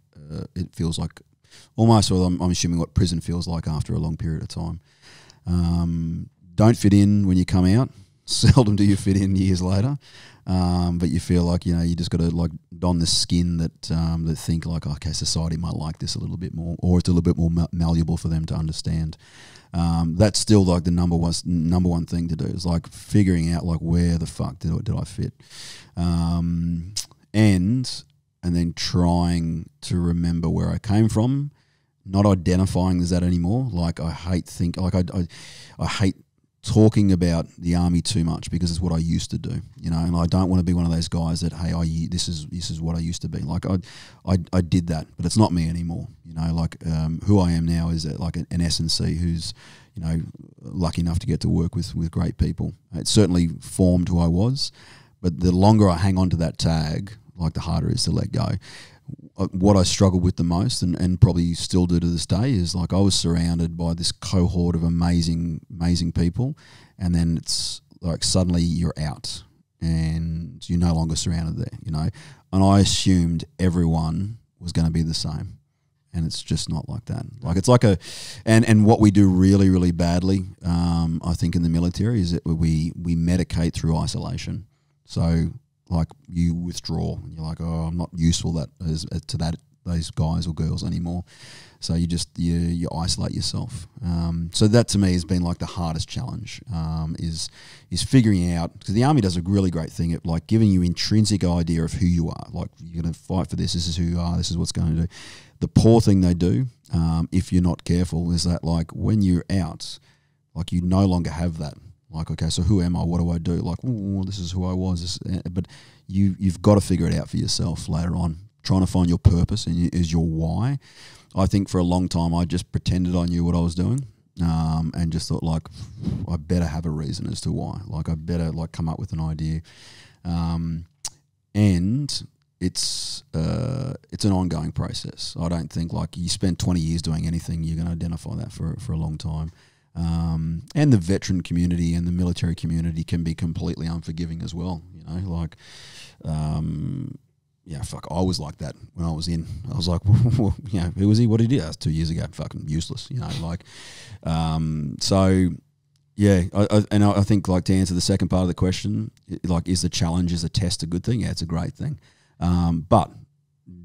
It feels like almost, well, I'm assuming what prison feels like after a long period of time. Don't fit in when you come out. Seldom do you fit in years later. But you feel like, you know, you just got to like don the skin that think like, okay, society might like this a little bit more, or it's a little bit more malleable for them to understand. That's still like the number one thing to do, is like figuring out like where the fuck did I fit, and then trying to remember where I came from, not identifying as that anymore. Like I hate talking about the army too much, because it's what I used to do, you know, and I don't want to be one of those guys that, hey, this is what I used to be. Like I did that, but it's not me anymore, you know. Like who I am now is like an S&C who's, you know, lucky enough to get to work with great people. It certainly formed who I was, but the longer I hang on to that tag, like the harder it is to let go. What I struggled with the most, and probably still do to this day, is like I was surrounded by this cohort of amazing people, and then it's like suddenly you're out and you're no longer surrounded there, you know. And I assumed everyone was going to be the same, and it's just not like that. Like it's like and what we do really, really badly, I think in the military, is that we medicate through isolation. So like you withdraw, and you're like, oh, I'm not useful to those guys or girls anymore. So you isolate yourself. So that to me has been like the hardest challenge, is figuring out, because the army does a really great thing at like giving you intrinsic idea of who you are. Like, you're going to fight for this. This is who you are. This is what's going to do. The poor thing they do, if you're not careful, is that like when you're out, like you no longer have that. Like, okay, so who am I? What do I do? Like, ooh, this is who I was. But you've got to figure it out for yourself later on. Trying to find your purpose and is your why. I think for a long time I just pretended I knew what I was doing, and just thought like, I better have a reason as to why. Like I better like come up with an idea, and it's an ongoing process. I don't think like you spend 20 years doing anything, you're going to identify that for a long time. And the veteran community and the military community can be completely unforgiving as well. You know, like, yeah, fuck, I was like that when I was in. I was like, well, you know, who was he? What did he do? That was 2 years ago. Fucking useless, you know, like, so yeah. I think like to answer the second part of the question, like, is the challenge, is a test a good thing? Yeah, it's a great thing. But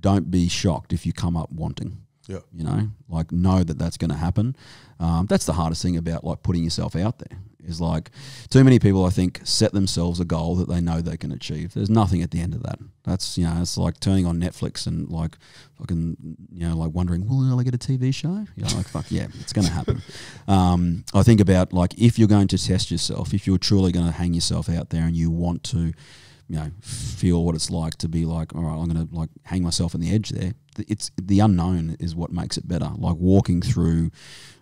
don't be shocked if you come up wanting. Yeah. You know, like know that that's going to happen. That's the hardest thing about like putting yourself out there, is like too many people, I think, set themselves a goal that they know they can achieve. There's nothing at the end of that. That's, you know, it's like turning on Netflix and like fucking, you know, like wondering, will I get a TV show? You know, like, fuck yeah, it's going to happen. I think about like, if you're going to test yourself, if you're truly going to hang yourself out there and you want to, you know, feel what it's like to be like, all right, I'm going to like hang myself on the edge there. It's the unknown is what makes it better. Like walking through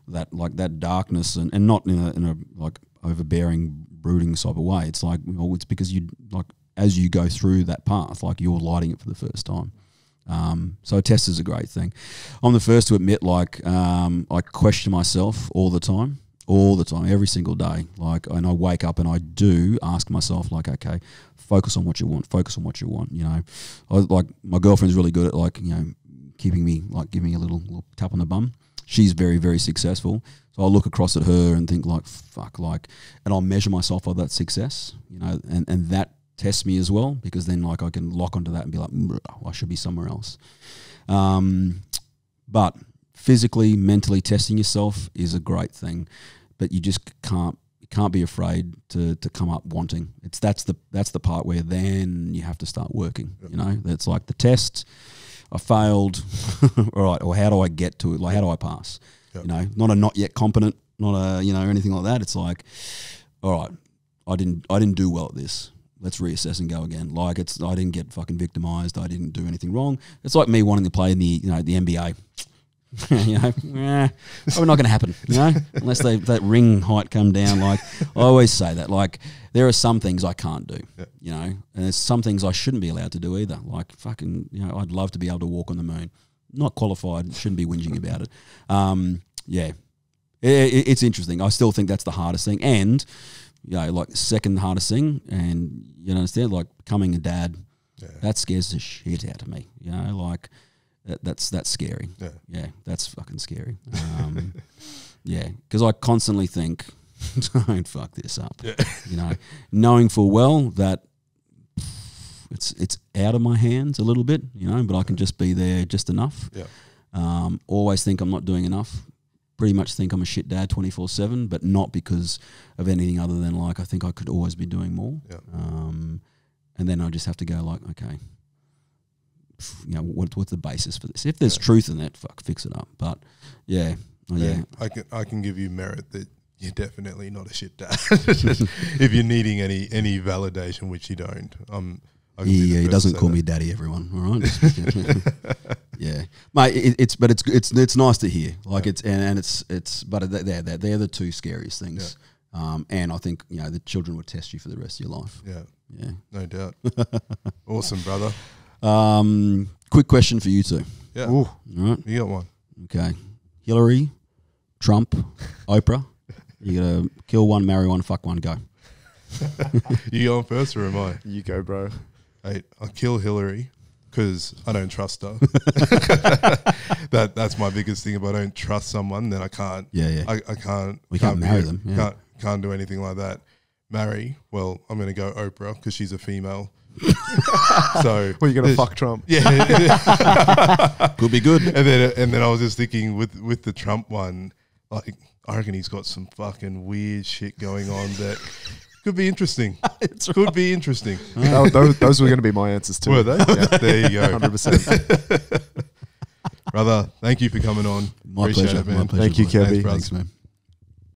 that, like that darkness, and not in a like overbearing, brooding type of way. It's like, well, it's because you like, as you go through that path, like you're lighting it for the first time. So a test is a great thing. I'm the first to admit, like, I question myself all the time, every single day. Like, and I wake up and I do ask myself, like, okay, focus on what you want. You know, like my girlfriend's really good at like, you know, keeping me, like, giving me a little tap on the bum. She's very, very successful. So I'll look across at her and think like, fuck, like, and I'll measure myself by that success, you know, and that tests me as well, because then like I can lock onto that and be like, I should be somewhere else. But physically, mentally testing yourself is a great thing, but you just can't be afraid to come up wanting. That's the part where then you have to start working. You know, that's like the test. I failed. All right, or how do I get to it? Like, how do I pass? Yep. You know, not a not yet competent, not a anything like that. It's like, all right, I didn't do well at this. Let's reassess and go again. Like, I didn't get fucking victimized. I didn't do anything wrong. It's like me wanting to play in the the NBA. Probably not going to happen, unless that ring height come down. Like, I always say that, like, there are some things I can't do, and there's some things I shouldn't be allowed to do either. Like, fucking, I'd love to be able to walk on the moon. Not qualified, shouldn't be whinging about it. It's interesting. I still think that's the hardest thing, and like second hardest thing, and you understand, like, becoming a dad, that scares the shit out of me. Like. That's scary. Yeah, that's fucking scary. Because I constantly think, don't fuck this up. Knowing full well that it's out of my hands a little bit, but I can just be there just enough. Always think I'm not doing enough. Pretty much think I'm a shit dad 24/7, but not because of anything other than, like, I think I could always be doing more. And then I just have to go, like, okay, what's the basis for this? If there's truth in that, fix it up. But I can give you merit that you're definitely not a shit dad. If you're needing any validation, which you don't. He doesn't call me daddy, everyone. All right. Mate. It's nice to hear. Like, but they're the two scariest things. And I think the children would test you for the rest of your life. Yeah, no doubt. Awesome, brother. Quick question for you two. Yeah. Ooh. All right. You got one. Okay. Hillary, Trump, Oprah. You gotta kill one, marry one, fuck one, go. You going first or am I? You go, bro. Hey, I'll kill Hillary because I don't trust her. That's my biggest thing. If I don't trust someone, then I can't. I can't. We can't marry them. Yeah. Can't do anything like that. Marry? Well, I'm going to go Oprah because she's a female. So well, you're gonna fuck Trump. Yeah. Could be good. And then I was just thinking with the Trump one, like, I reckon he's got some fucking weird shit going on that could be interesting. Be interesting. Those were going to be my answers too. Were they? Yeah. There you go. 100%. Brother, thank you for coming on. My pleasure. It, man. Thank you, Kevin. Thanks, man.